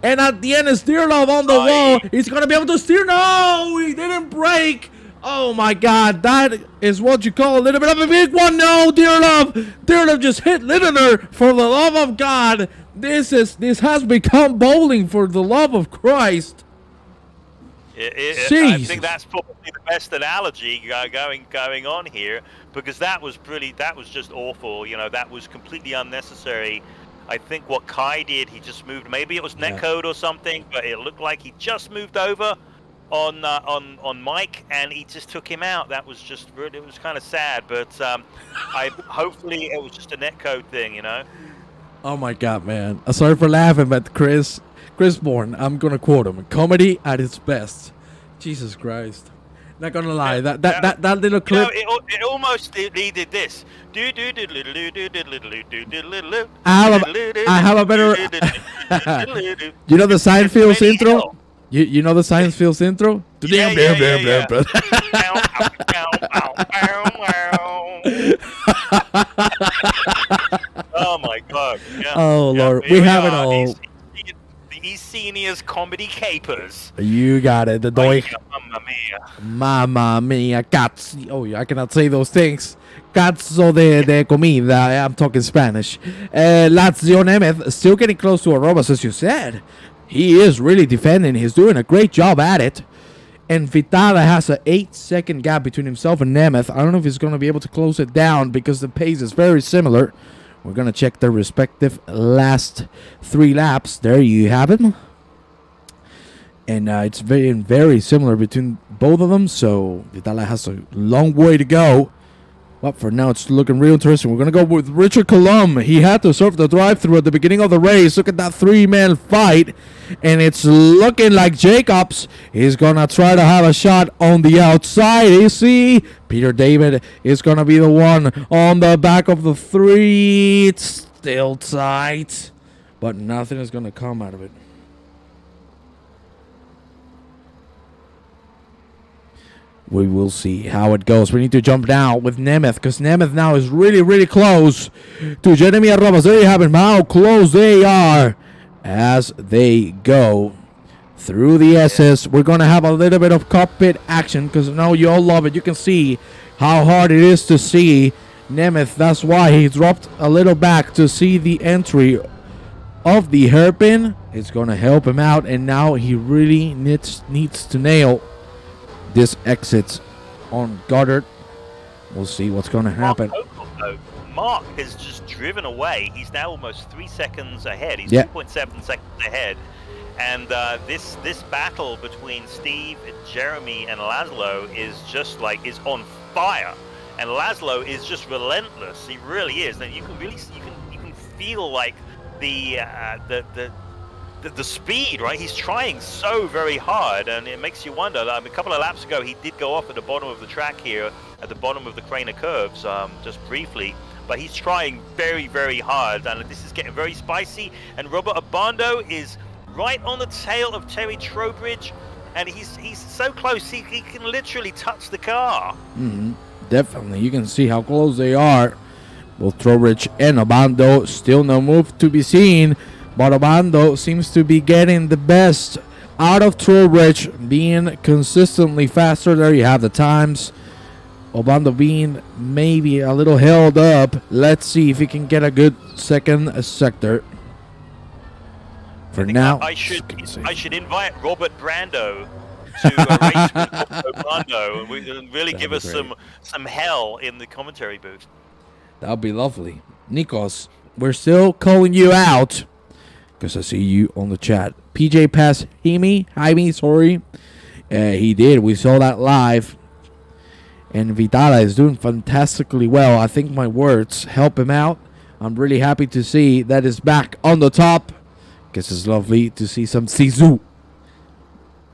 Speaker 1: And at the end, is Dearlove on the wall. He's going to be able to steer. No, he didn't break. Oh, my God. That is what you call a little bit of a big one. No, Dearlove. Dearlove just hit Littner. For the love of God. This has become bowling, for the love of Christ.
Speaker 2: I think that's probably the best analogy going on here, because that was just awful. You know, that was completely unnecessary. I think what Kai did, he just moved. Maybe it was netcode or something, but it looked like he just moved over. on Mike, and he just took him out. That was just really, it was kind of sad, but hopefully it was just a netcode thing, you know.
Speaker 1: Oh my God, man! Sorry for laughing, but Chris Bourne, I'm gonna quote him: "Comedy at its best." Jesus Christ! Not gonna lie, that little clip.
Speaker 2: You know, it almost needed this.
Speaker 1: I have a better. You know the Seinfeld's intro? You know the Seinfeld's intro?
Speaker 2: Oh my God! Yeah.
Speaker 1: Oh Lord, we have it all.
Speaker 2: The eSeniors comedy capers.
Speaker 1: You got it. The doy.
Speaker 2: Mamma mia.
Speaker 1: Mamma mia, cazzo. Oh, I cannot say those things. Cazzo de comida. I'm talking Spanish. Lazio Nemeth still getting close to Arrobas, as you said. He is really defending. He's doing a great job at it. And Vitala has an 8-second gap between himself and Nemeth. I don't know if he's going to be able to close it down because the pace is very similar. We're going to check their respective last 3 laps. There you have it. And it's very, very similar between both of them. So Vitala has a long way to go. But for now, it's looking real interesting. We're going to go with Richard Colum. He had to serve the drive-thru at the beginning of the race. Look at that 3-man fight. And it's looking like Jacobs is going to try to have a shot on the outside. You see, Peter David is going to be the one on the back of the 3. It's still tight. But nothing is going to come out of it. We will see how it goes. We need to jump now with Nemeth, because Nemeth now is really, really close to Jeremy Arrobas. There you have it, how close they are as they go through the SS. We're going to have a little bit of cockpit action, because now you all love it. You can see how hard it is to see Nemeth. That's why he dropped a little back to see the entry of the hairpin. It's going to help him out, and now he really needs to nail this exit on Goddard. We'll see what's going to happen.
Speaker 2: Mark has just driven away. He's now almost 3 seconds ahead. He's 2.7 seconds ahead. And this battle between Steve, Jeremy, and Laszlo is just like, is on fire. And Laszlo is just relentless. He really is. And you can really, you can feel like the speed, right? He's trying so very hard, and it makes you wonder. A couple of laps ago, he did go off at the bottom of the track here, at the bottom of the Craner curves, just briefly. But he's trying very, very hard, and this is getting very spicy. And Robert Abando is right on the tail of Terry Trowbridge, and he's so close, he can literally touch the car.
Speaker 1: Definitely, you can see how close they are. Both Trowbridge and Abando, still no move to be seen. But Obando seems to be getting the best out of Trowbridge, being consistently faster. There you have the times. Obando being maybe a little held up. Let's see if he can get a good second sector. For now,
Speaker 2: I should invite Robert Brando to a race with Obando and really give us some hell in the commentary booth.
Speaker 1: That would be lovely. Nikos, we're still calling you out, because I see you on the chat. PJ passed Jaime, sorry. He did. We saw that live. And Vitala is doing fantastically well. I think my words help him out. I'm really happy to see that is back on the top. Guess it's lovely to see some Sisu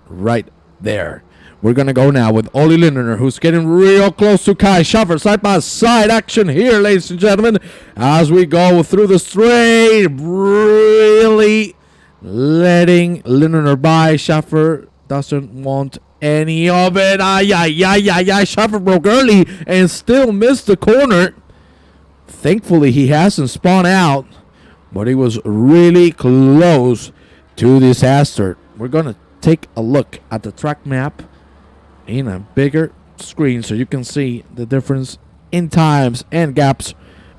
Speaker 1: right there. We're going to go now with Ollie Lindener, who's getting real close to Kai Schaffer. Side-by-side action here, ladies and gentlemen, as we go through the straight. Really letting Lindener by. Schaffer doesn't want any of it. Schaffer broke early and still missed the corner. Thankfully, he hasn't spun out, but he was really close to disaster. We're going to take a look at the track map in a bigger screen so you can see the difference in times and gaps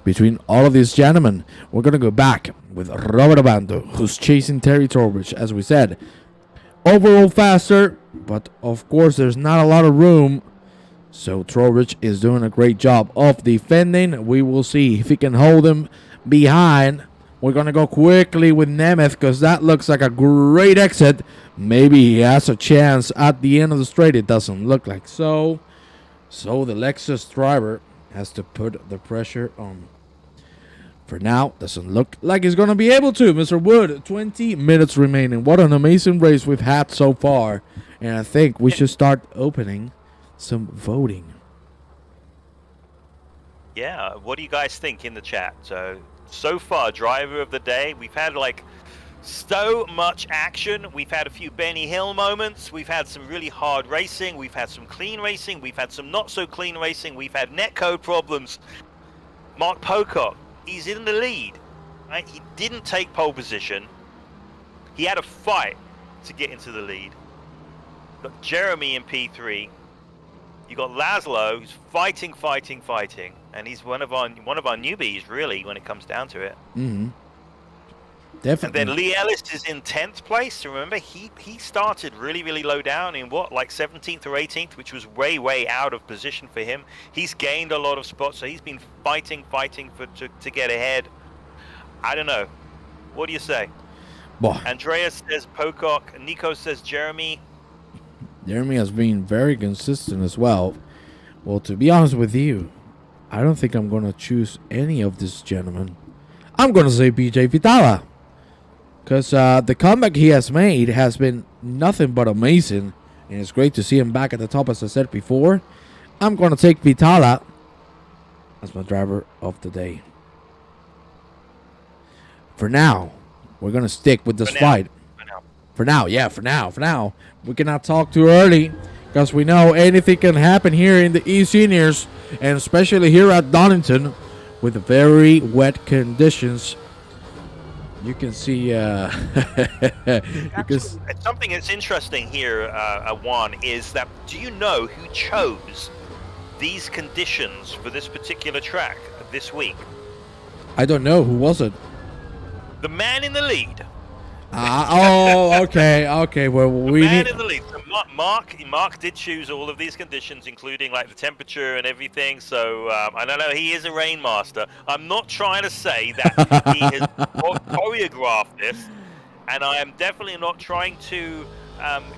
Speaker 1: between all of these gentlemen. We're going to go back with Robert Abando, who's chasing Terry Trowbridge, as we said. Overall faster, but of course there's not a lot of room. So Trowbridge is doing a great job of defending. We will see if he can hold him behind We're going to go quickly with Nemeth because that looks like a great exit. Maybe he has a chance at the end of the straight. It doesn't look like so. So the Lexus driver has to put the pressure on. For now, doesn't look like he's going to be able to. Mr. Wood, 20 minutes remaining. What an amazing race we've had so far. And I think we should start opening some voting.
Speaker 2: Yeah, what do you guys think in the chat? So far, driver of the day, we've had like so much action. We've had a few Benny Hill moments. We've had some really hard racing. We've had some clean racing. We've had some not so clean racing. We've had netcode problems. Mark Pocock, he's in the lead. Right? He didn't take pole position. He had a fight to get into the lead. Got Jeremy in P3. You got Laszlo, who's fighting, and he's one of our newbies, really, when it comes down to it.
Speaker 1: Mm-hmm. Definitely.
Speaker 2: And then Lee Ellis is in 10th place. Remember, he started really, really low down in like 17th or 18th, which was way out of position for him. He's gained a lot of spots, so he's been fighting to get ahead. I don't know. What do you say?
Speaker 1: Boy.
Speaker 2: Andreas says Pocock. Nico says Jeremy.
Speaker 1: Jeremy has been very consistent as well. Well, to be honest with you, I don't think I'm going to choose any of this gentleman. I'm going to say BJ Vitala. Because the comeback he has made has been nothing but amazing. And it's great to see him back at the top, as I said before. I'm going to take Vitala as my driver of the day. For now, we're going to stick with this fight. For now. We cannot talk too early because we know anything can happen here in the eSeniors, and especially here at Donington with very wet conditions. You can see
Speaker 2: something that's interesting here, Juan, is that do you know who chose these conditions for this particular track this week?
Speaker 1: I don't know. Who was it?
Speaker 2: The man in the lead.
Speaker 1: Okay. Well,
Speaker 2: the man in the lead. So Mark did choose all of these conditions, including like the temperature and everything. So I don't know. He is a rain master. I'm not trying to say that he has choreographed this, and I am definitely not trying to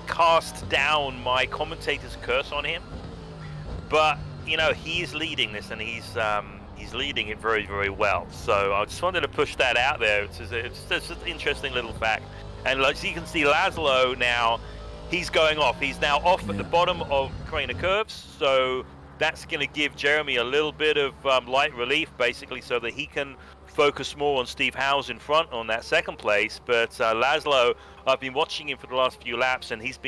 Speaker 2: cast down my commentator's curse on him. But you know, he's leading this, and he's leading it very well. So I just wanted to push that out there. It's just an interesting little fact. And like you can see, Laszlo now, he's going off. He's now off at the bottom of Craner Curves. So that's going to give Jeremy a little bit of light relief, basically, so that he can focus more on Steve Howes in front on that second place. But Laszlo, I've been watching him for the last few laps, and he's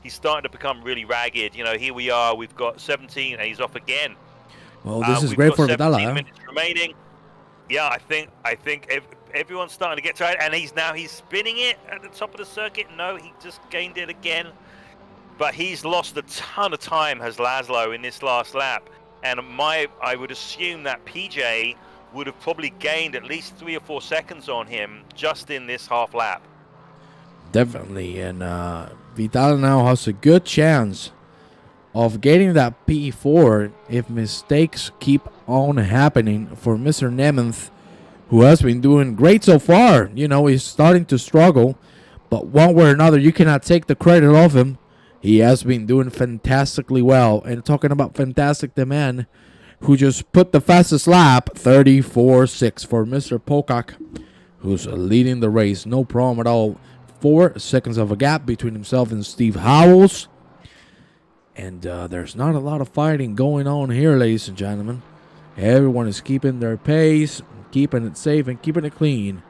Speaker 2: starting to become really ragged. You know, here we are. We've got 17, and he's off again.
Speaker 1: Well, this is great for Vitala.
Speaker 2: 17 minutes remaining. Yeah, I think everyone's starting to get to it, and he's spinning it at the top of the circuit. No, he just gained it again, but he's lost a ton of time, has Laszlo, in this last lap. And I would assume that PJ would have probably gained at least 3 or 4 seconds on him just in this half lap.
Speaker 1: Definitely, and Vitala now has a good chance of getting that P4 if mistakes keep on happening for Mr. Nemeth, who has been doing great so far. You know, he's starting to struggle, but one way or another, you cannot take the credit off him. He has been doing fantastically well. And talking about fantastic, the man who just put the fastest lap, 34.6 for Mr. Pocock, who's leading the race. No problem at all. 4 seconds of a gap between himself and Steve Howes. And there's not a lot of fighting going on here, ladies and gentlemen. Everyone is keeping their pace, keeping it safe, and keeping it clean.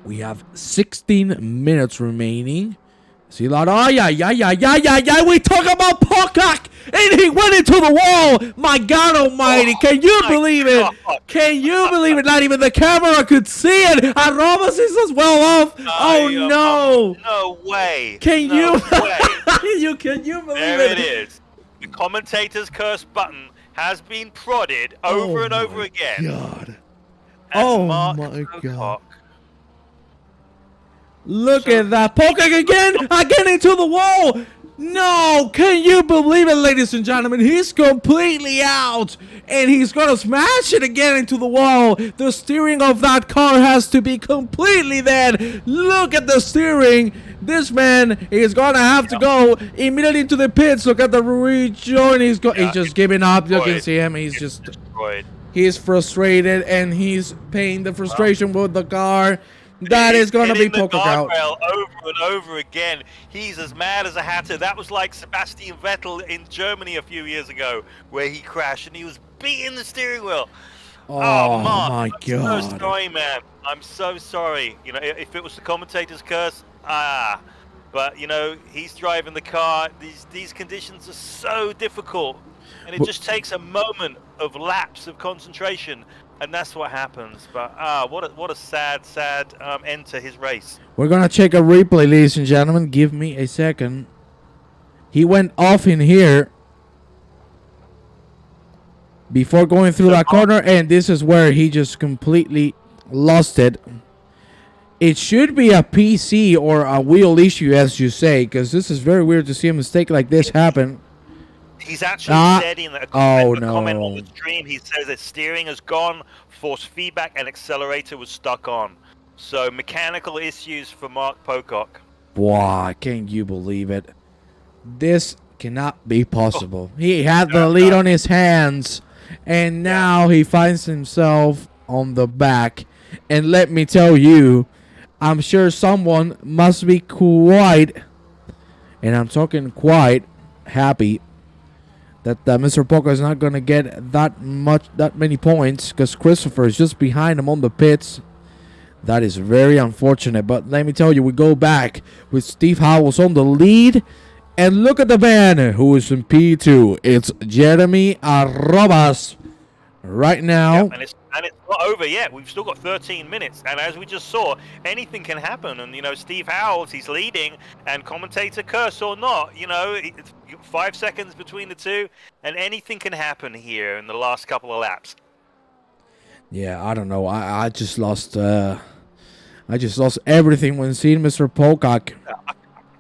Speaker 1: We have 16 minutes remaining. See a lot. Oh, yeah. We talk about Pocock, and he went into the wall. My God Almighty! Can you believe it? Can you believe it? Not even the camera could see it. And Ramos is as well off. Oh no!
Speaker 2: No way!
Speaker 1: Can you believe
Speaker 2: there it is. The commentator's curse button has been prodded over and over again.
Speaker 1: God!
Speaker 2: Mark
Speaker 1: my
Speaker 2: Pocock.
Speaker 1: God! Look at that. Pocock again into the wall. No, can you believe it, ladies and gentlemen? He's completely out, and he's gonna smash it again into the wall. The steering of that car has to be completely dead. Look at the steering. This man is gonna have to go immediately to the pits. Look at the rejoin. He's just giving up. You can see him. He's just destroyed. He's frustrated, and he's paying the frustration with the car. That is going to be poker out.
Speaker 2: Over and over again. He's as mad as a hatter. That was like Sebastian Vettel in Germany a few years ago, where he crashed and he was beating the steering wheel.
Speaker 1: Oh Mark, my God!
Speaker 2: I'm so sorry, man. I'm so sorry. You know, if it was the commentator's curse, but you know, he's driving the car. These conditions are so difficult, and it just takes a moment of lapse of concentration. And that's what happens. But what a sad end to his race.
Speaker 1: We're gonna check a replay, ladies and gentlemen. Give me a second. He went off in here before going through that corner, and this is where he just completely lost it. It should be a PC or a wheel issue, as you say, because this is very weird to see a mistake like this happen.
Speaker 2: He's actually said in a comment on the stream, he says that steering has gone, force feedback, and accelerator was stuck on. So mechanical issues for Mark Pocock.
Speaker 1: Boy, can you believe it? This cannot be possible. He had the lead on his hands, and now he finds himself on the back. And let me tell you, I'm sure someone must be quite, and I'm talking quite, happy that Mr. Pocock is not going to get that many points, because Christopher is just behind him on the pits. That is very unfortunate. But let me tell you, we go back with Steve Howells on the lead. And look at the man who is in P2. It's Jeremy Arrobas right now.
Speaker 2: Yep, and it's not over yet. We've still got 13 minutes. And as we just saw, anything can happen. And, you know, Steve Howells, he's leading. And commentator curse or not, you know, it's 5 seconds between the two. And anything can happen here in the last couple of laps.
Speaker 1: Yeah, I don't know. I just lost everything when seeing Mr. Pocock.
Speaker 2: I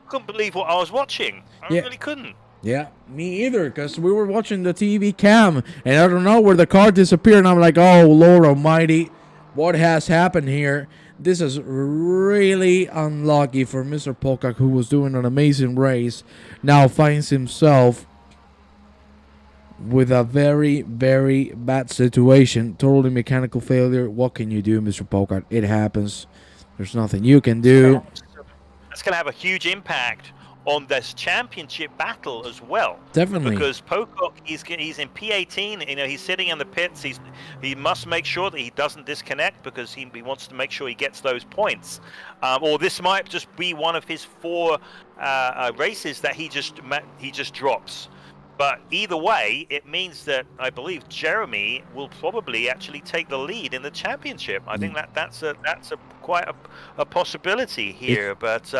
Speaker 2: couldn't believe what I was watching. I really couldn't.
Speaker 1: Yeah, me either, because we were watching the TV cam, and I don't know where the car disappeared, and I'm like, oh, Lord almighty, what has happened here? This is really unlucky for Mr. Pocock, who was doing an amazing race. Now finds himself with a very, very bad situation. Totally mechanical failure. What can you do, Mr. Pocock? It happens. There's nothing you can do.
Speaker 2: It's going to have a huge impact on this championship battle as well.
Speaker 1: Definitely.
Speaker 2: Because Pocock, he's in P18. You know, he's sitting in the pits. He must make sure that he doesn't disconnect, because he wants to make sure he gets those points. Or this might just be one of his 4 races that he just drops. But either way, it means that I believe Jeremy will probably actually take the lead in the championship. I think that's quite a possibility here. But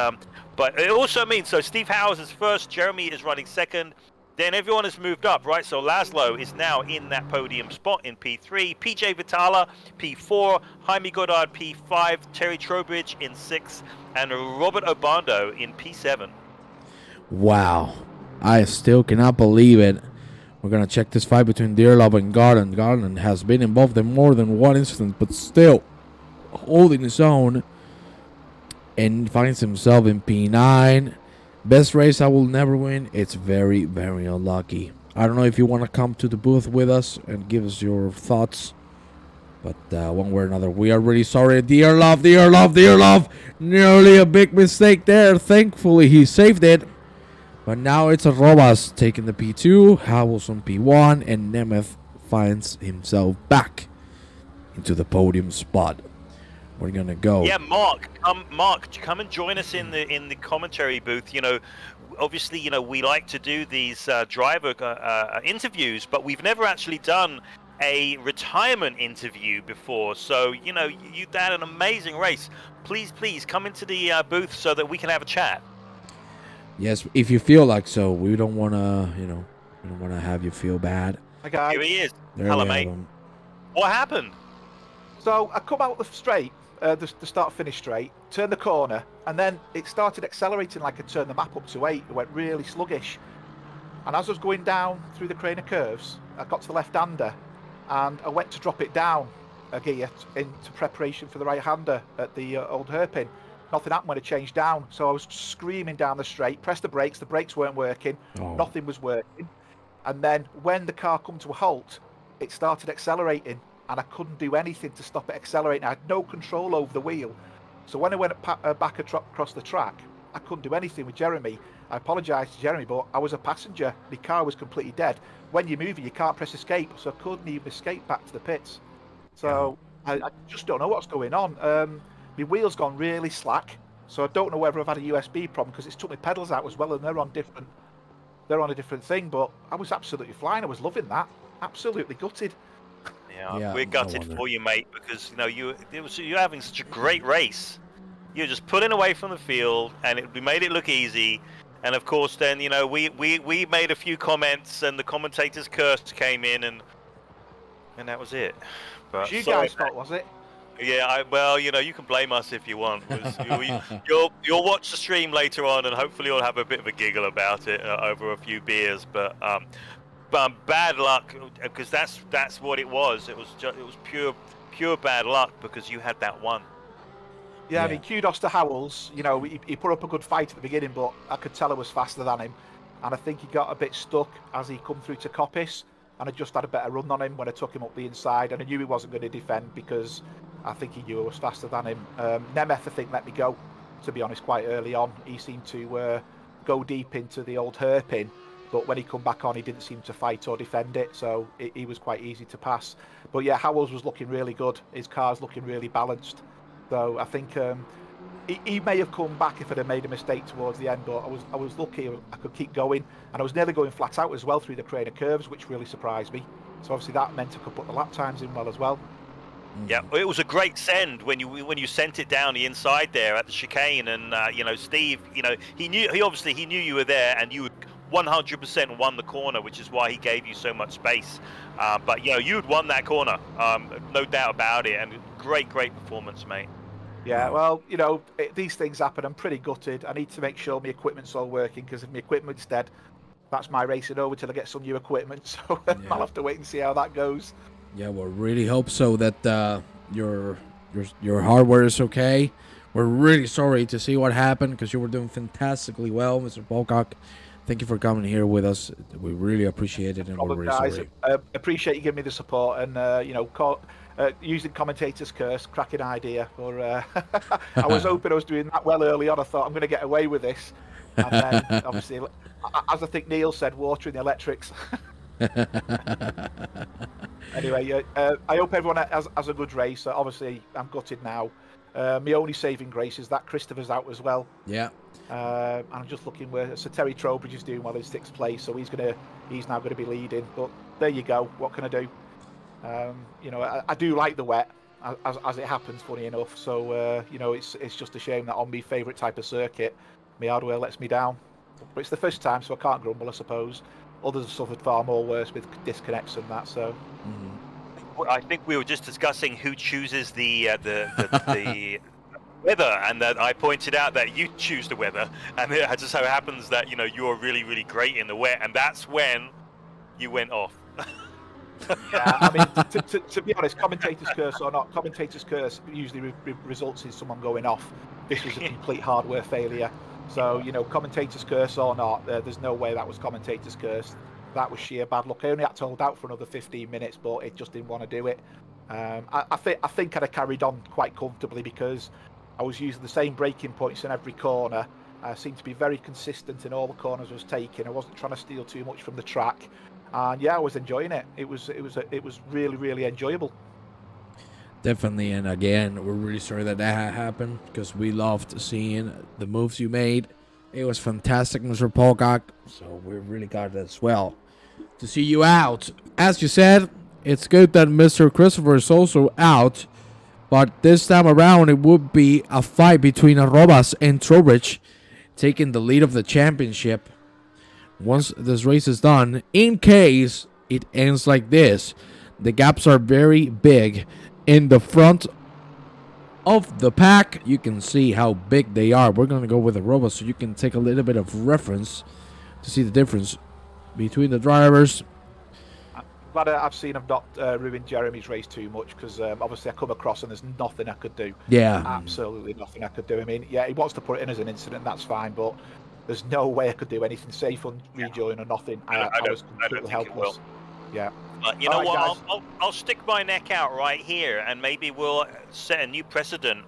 Speaker 2: it also means, so Steve Howells is first, Jeremy is running second, then everyone has moved up, right? So Laszlo is now in that podium spot in P3, PJ Vitala P4, Jaime Goddard P5, Terry Trowbridge in 6, and Robert Obando in P7.
Speaker 1: Wow. I still cannot believe it. We're going to check this fight between Dearlove and Garden. Garden has been involved in more than one incident, but still holding his own. And finds himself in P9. Best race I will never win. It's very, very unlucky. I don't know if you want to come to the booth with us and give us your thoughts. But one way or another, we are really sorry. Dearlove. Nearly a big mistake there. Thankfully, he saved it. But now it's Arrobas taking the P2, Howells on P1, and Nemeth finds himself back into the podium spot. We're gonna go.
Speaker 2: Yeah, Mark, come and join us in the commentary booth. You know, obviously, you know, we like to do these driver interviews, but we've never actually done a retirement interview before. So, you know, you had an amazing race. Please come into the booth so that we can have a chat.
Speaker 1: Yes, if you feel like so. We don't want to, we don't want to have you feel bad.
Speaker 2: Here he is. Hello, mate. What happened?
Speaker 3: So I come out the straight, the start-finish straight, turned the corner, and then it started accelerating like I turned the map up to 8. It went really sluggish. And as I was going down through the crane of curves, I got to the left-hander, and I went to drop it down a gear into preparation for the right-hander at the old hairpin. Nothing happened when I changed down, so I was screaming down the straight, pressed the brakes weren't working, nothing was working. And then when the car come to a halt, it started accelerating, and I couldn't do anything to stop it accelerating. I had no control over the wheel. So when I went back across the track, I couldn't do anything with Jeremy. I apologised to Jeremy, but I was a passenger. The car was completely dead. When you're moving, you can't press escape, so I couldn't even escape back to the pits. So I just don't know what's going on. My wheel's gone really slack, so I don't know whether I've had a USB problem because it's took my pedals out as well, and they're on a different thing. But I was absolutely flying. I was loving that. Absolutely gutted.
Speaker 2: Yeah, we're gutted for you, mate, because you're having such a great race. You're just pulling away from the field, and we made it look easy. And of course, then we made a few comments, and the commentators' curse came in, and that was it. But
Speaker 3: you guys' fault, was it?
Speaker 2: Yeah, well, you can blame us if you want. You'll watch the stream later on, and hopefully you'll have a bit of a giggle about it over a few beers. But bad luck, because that's what it was. It was pure bad luck because you had that one.
Speaker 3: Yeah, I mean, kudos to Howells. He put up a good fight at the beginning, but I could tell I was faster than him. And I think he got a bit stuck as he come through to Coppice. And I just had a better run on him when I took him up the inside. And I knew he wasn't going to defend because I think he knew I was faster than him. Nemeth, I think, let me go, to be honest, quite early on. He seemed to go deep into the old hairpin. But when he come back on, he didn't seem to fight or defend it. So he was quite easy to pass. But yeah, Howells was looking really good. His car's looking really balanced. So I think he may have come back if I'd have made a mistake towards the end, but I was lucky I could keep going, and I was nearly going flat out as well through the crane of curves, which really surprised me. So obviously that meant I could put the lap times in well as well.
Speaker 2: Yeah, it was a great send when you sent it down the inside there at the chicane, and Steve, he knew you were there, and you would 100% won the corner, which is why he gave you so much space. But you'd won that corner, no doubt about it, and great performance, mate.
Speaker 3: Yeah, well, these things happen. I'm pretty gutted. I need to make sure my equipment's all working, because if my equipment's dead, that's my racing over till I get some new equipment. So I'll have to wait and see how that goes.
Speaker 1: Yeah, well, really hope so that your hardware is okay. We're really sorry to see what happened, because you were doing fantastically well, Mr. Pocock. Thank you for coming here with us. We really appreciate it, and we're really sorry.
Speaker 3: I appreciate you giving me the support, and using commentator's curse, cracking idea. Or I was hoping I was doing that well early on. I thought I'm going to get away with this, and then obviously, as I think Neil said, watering the electrics. Anyway, I hope everyone has a good race. Obviously, I'm gutted now. My only saving grace is that Christopher's out as well.
Speaker 1: Yeah.
Speaker 3: And I'm just looking where Sir Terry Trowbridge is doing well in 6th place, so he's now going to be leading. But there you go. What can I do? I do like the wet, as it happens. Funny enough, so it's just a shame that on my favourite type of circuit, my hardware lets me down. But it's the first time, so I can't grumble, I suppose. Others have suffered far more worse with disconnects and that. So.
Speaker 2: I think we were just discussing who chooses the weather, and that I pointed out that you choose the weather, and it just so happens that you're really, really great in the wet, and that's when you went off.
Speaker 3: Yeah, I mean, to be honest, commentator's curse or not, commentator's curse usually results in someone going off. This was a complete hardware failure. So, commentator's curse or not, there's no way that was commentator's curse. That was sheer bad luck. I only had to hold out for another 15 minutes, but it just didn't want to do it. I think I'd have carried on quite comfortably because I was using the same braking points in every corner. I seemed to be very consistent in all the corners I was taking. I wasn't trying to steal too much from the track. And yeah, I was enjoying it. It was really, really enjoyable.
Speaker 1: Definitely, and again, we're really sorry that happened, because we loved seeing the moves you made. It was fantastic, Mr. Pocock, so we're really glad as well to see you out. As you said, it's good that Mr. Christopher is also out, but this time around it would be a fight between Arrobas and Trowbridge, taking the lead of the championship. Once this race is done, in case it ends like this, the gaps are very big in the front of the pack. You can see how big they are. We're going to go with a robot so you can take a little bit of reference to see the difference between the drivers.
Speaker 3: Glad I've seen him not ruin Jeremy's race too much, because obviously I come across and there's nothing I could do.
Speaker 1: Yeah.
Speaker 3: Absolutely nothing I could do. I mean, yeah, he wants to put it in as an incident, that's fine, but there's no way I could do anything safe on rejoin or nothing. I was completely helpless. Yeah.
Speaker 2: But you know what? I'll stick my neck out right here, and maybe we'll set a new precedent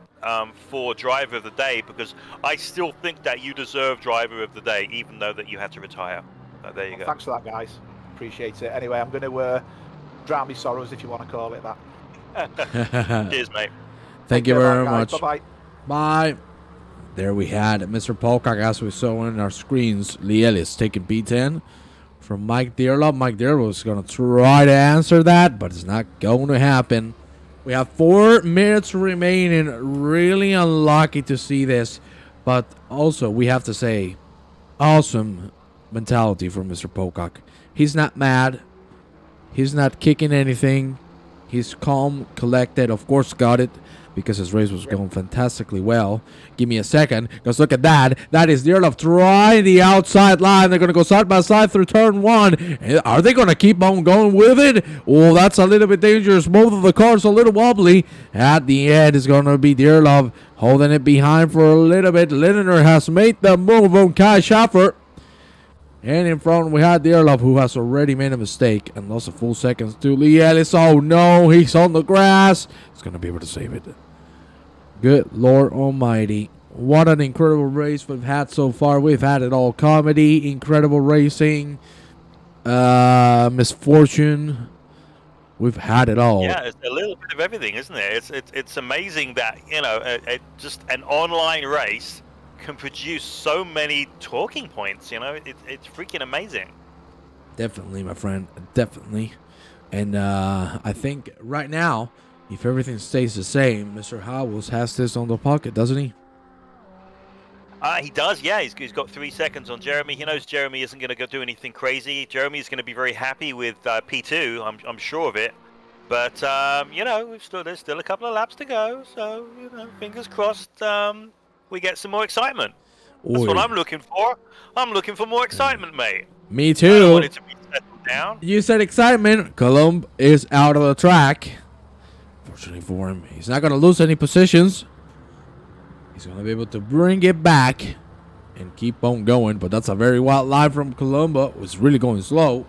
Speaker 2: for driver of the day, because I still think that you deserve driver of the day, even though that you had to retire. There you go.
Speaker 3: Thanks for that, guys. Appreciate it. Anyway, I'm going to drown my sorrows, if you want to call it that.
Speaker 2: Cheers, mate.
Speaker 1: Thank you very much.
Speaker 3: Bye-bye.
Speaker 1: Bye. There we had Mr. Polcock, as we saw on our screens. Lee Ellis taking P10 from Mike Dearlove. Mike Dearlove was going to try to answer that, but it's not going to happen. We have 4 minutes remaining. Really unlucky to see this, but also we have to say, awesome mentality from Mr. Polcock. He's not mad. He's not kicking anything. He's calm, collected. Of course, got it because his race was going fantastically well. Give me a second, because look at that. That is Dearlove trying the outside line. They're going to go side by side through turn 1. Are they going to keep on going with it? Oh, that's a little bit dangerous. Both of the cars a little wobbly. At the end, it's going to be Dearlove holding it behind for a little bit. Lindner has made the move on Kai Schaffer. And in front, we had Dearlove, who has already made a mistake and lost a full seconds to Lee Ellis. Oh, no, he's on the grass. He's going to be able to save it. Good Lord Almighty. What an incredible race we've had so far. We've had it all. Comedy, incredible racing, misfortune. We've had it all.
Speaker 2: Yeah, it's a little bit of everything, isn't it? It's amazing that, you know, just an online race can produce so many talking points. You know, it's freaking amazing.
Speaker 1: Definitely, my friend, definitely. And I think right now, if everything stays the same, Mr. Howells has this on the pocket, doesn't he?
Speaker 2: He does, yeah. He's got 3 seconds on Jeremy. He knows Jeremy isn't going to go do anything crazy. Jeremy's going to be very happy with P2. I'm sure of it. But you know, there's still a couple of laps to go. So, you know, fingers crossed. We get some more excitement. That's what I'm looking for. I'm looking for more excitement, mate.
Speaker 1: Me too.
Speaker 2: I don't want it to be settled down.
Speaker 1: You said excitement. Colomb is out of the track. Fortunately for him, he's not going to lose any positions. He's going to be able to bring it back and keep on going. But that's a very wild line from Colombo. It's really going slow.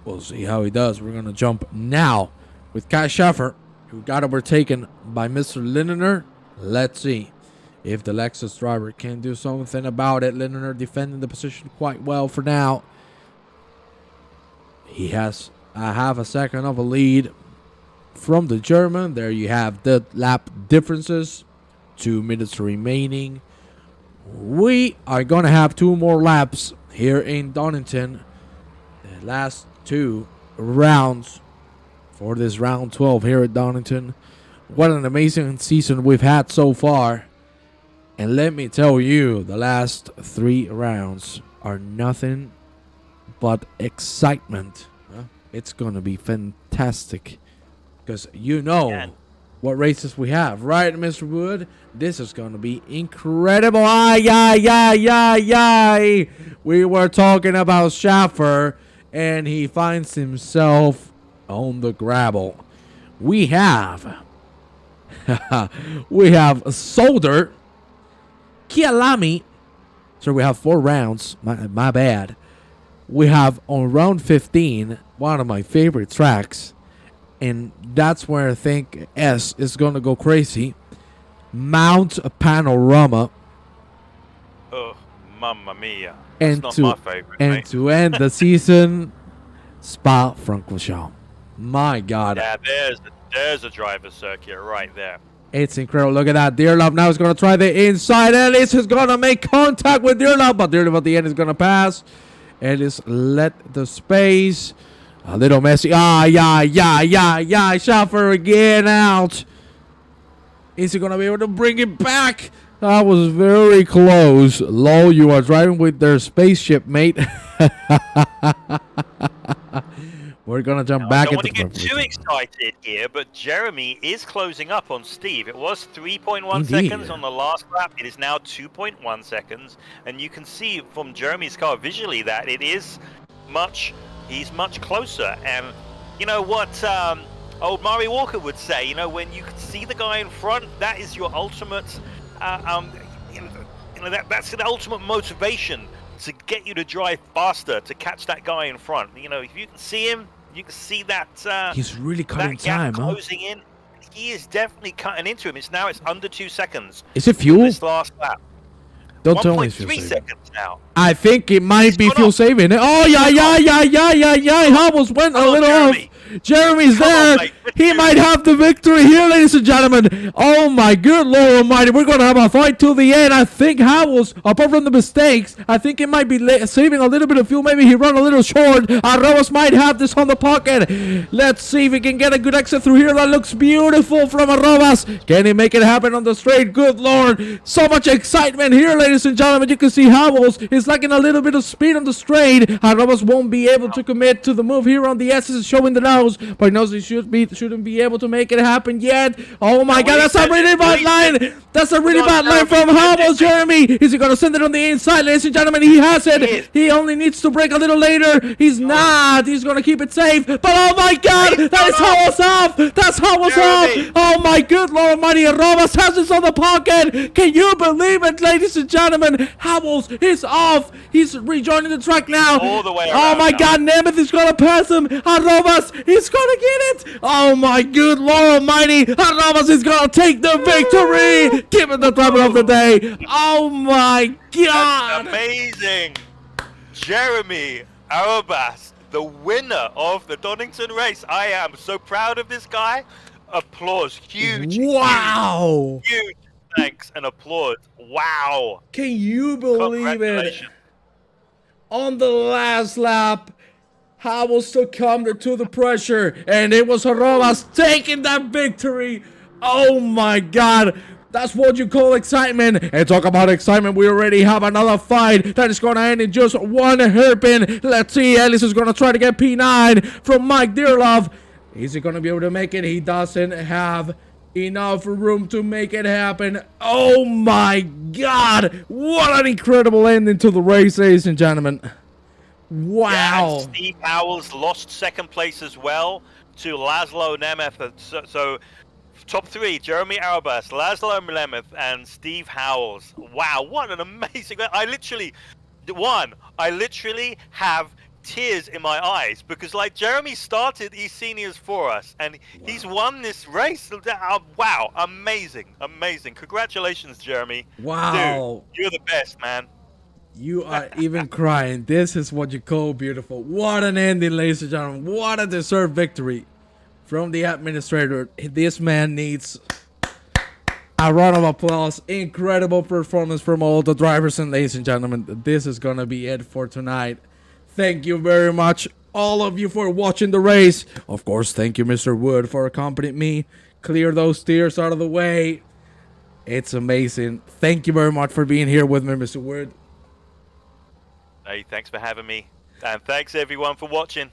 Speaker 1: We'll see how he does. We're going to jump now with Kai Schaffer, who got overtaken by Mr. Lindner. Let's see if the Lexus driver can do something about it. Lindner defending the position quite well for now. He has a half a second of a lead from the German. There you have the lap differences. 2 minutes remaining. We are going to have 2 more laps here in Donington. The last 2 rounds for this round 12 here at Donington. What an amazing season we've had so far. And let me tell you, the last 3 rounds are nothing but excitement. It's going to be fantastic. Because you know what races we have, right, Mr. Wood? This is going to be incredible. We were talking about Schaffer, and he finds himself on the gravel. We have Solder, Kialami. So we have 4 rounds. My bad. We have on round 15, one of my favorite tracks. And that's where I think S is going to go crazy. Mount Panorama.
Speaker 2: Oh, mamma mia.
Speaker 1: And
Speaker 2: That's not my favorite, mate.
Speaker 1: to end the season, Spa-Francorchamps. My God.
Speaker 2: Yeah, there's a driver's circuit right there.
Speaker 1: It's incredible. Look at that. Dearlove now is going to try the inside. Ellis is going to make contact with Dearlove, but Dearlove at the end is going to pass. Ellis let the space. A little messy. Schaffer again out. Is he going to be able to bring it back? That was very close. Low, you are driving with their spaceship, mate. We're gonna jump back
Speaker 2: into
Speaker 1: the.
Speaker 2: I don't want to get too excited here, but Jeremy is closing up on Steve. It was 3.1 seconds on the last lap. It is now 2.1 seconds, and you can see from Jeremy's car visually that it is he's much closer. And you know what old Murray Walker would say, you know, when you can see the guy in front, that is your ultimate, that's the ultimate motivation to get you to drive faster, to catch that guy in front. You know, if you can see him, you can see that
Speaker 1: he's really cutting time,
Speaker 2: closing in. He is definitely cutting into him. It's under 2 seconds.
Speaker 1: Is it fuel?
Speaker 2: This last lap.
Speaker 1: Don't tell me it's fuel
Speaker 2: 1.3
Speaker 1: saving.
Speaker 2: seconds now.
Speaker 1: I think it might be fuel saving. Oh, yeah. Almost went a little off. Jeremy's there. He might have the victory here, ladies and gentlemen. Oh, my good Lord Almighty. We're going to have a fight till the end. I think Howells, apart from the mistakes, I think it might be saving a little bit of fuel. Maybe he ran a little short. Arrobas might have this on the pocket. Let's see if he can get a good exit through here. That looks beautiful from Arrobas. Can he make it happen on the straight? Good Lord. So much excitement here, ladies and gentlemen. You can see Howells is lacking a little bit of speed on the straight. Arrobas won't be able to commit to the move here on the S. Is showing the nose. But he knows he shouldn't be able to make it happen yet. Oh my God, that's a really bad line. That's a really bad line from Howells, Jeremy. Is he going to send it on the inside, ladies and gentlemen? He has it. He only needs to break a little later. He's not. He's going to keep it safe. But oh my God, that is Howells off. That's Howells off. Oh my good Lord Almighty. Arrobas has this on the pocket. Can you believe it, ladies and gentlemen? Howells is off. He's rejoining the track now.
Speaker 2: All the way around.
Speaker 1: Oh my God, Nemeth is going to pass him. Arrobas, he's going to get it. Oh my good Lord Almighty. Arrobas is going to take the victory. Give it the driver of the day. Oh my God.
Speaker 2: That's amazing. Jeremy Arrobas, the winner of the Donington race. I am so proud of this guy. Applause. Huge.
Speaker 1: Wow.
Speaker 2: Huge thanks and applause. Wow.
Speaker 1: Can you believe it? On the last lap, Howells succumbed to the pressure, and it was Arrobas taking that victory. Oh my God. That's what you call excitement. And talk about excitement, we already have another fight that is going to end in just one hairpin. Let's see, Ellis is going to try to get P9 from Mike Dearlove. Is he going to be able to make it? He doesn't have enough room to make it happen. Oh my God. What an incredible ending to the race, ladies and gentlemen. Wow.
Speaker 2: Yeah, and Steve Howells lost second place as well to Laszlo Nemeth. So top 3, Jeremy Arrobas, Laszlo Nemeth, and Steve Howells. Wow, what an amazing... I literally have tears in my eyes because, like, Jeremy started eSeniors for us, and he's won this race. Wow, amazing. Congratulations, Jeremy.
Speaker 1: Wow.
Speaker 2: Dude, you're the best, man.
Speaker 1: You are even crying. This is what you call beautiful. What an ending, ladies and gentlemen. What a deserved victory from the administrator. This man needs a round of applause. Incredible performance from all the drivers. And ladies and gentlemen, this is going to be it for tonight. Thank you very much, all of you, for watching the race. Of course, thank you, Mr. Wood, for accompanying me. Clear those tears out of the way. It's amazing. Thank you very much for being here with me, Mr. Wood.
Speaker 2: Hey, thanks for having me. And thanks, everyone, for watching.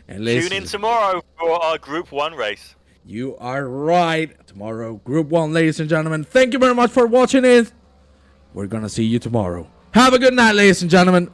Speaker 1: And
Speaker 2: tune in tomorrow for our Group 1 race.
Speaker 1: You are right. Tomorrow, Group 1, ladies and gentlemen. Thank you very much for watching it. We're going to see you tomorrow. Have a good night, ladies and gentlemen.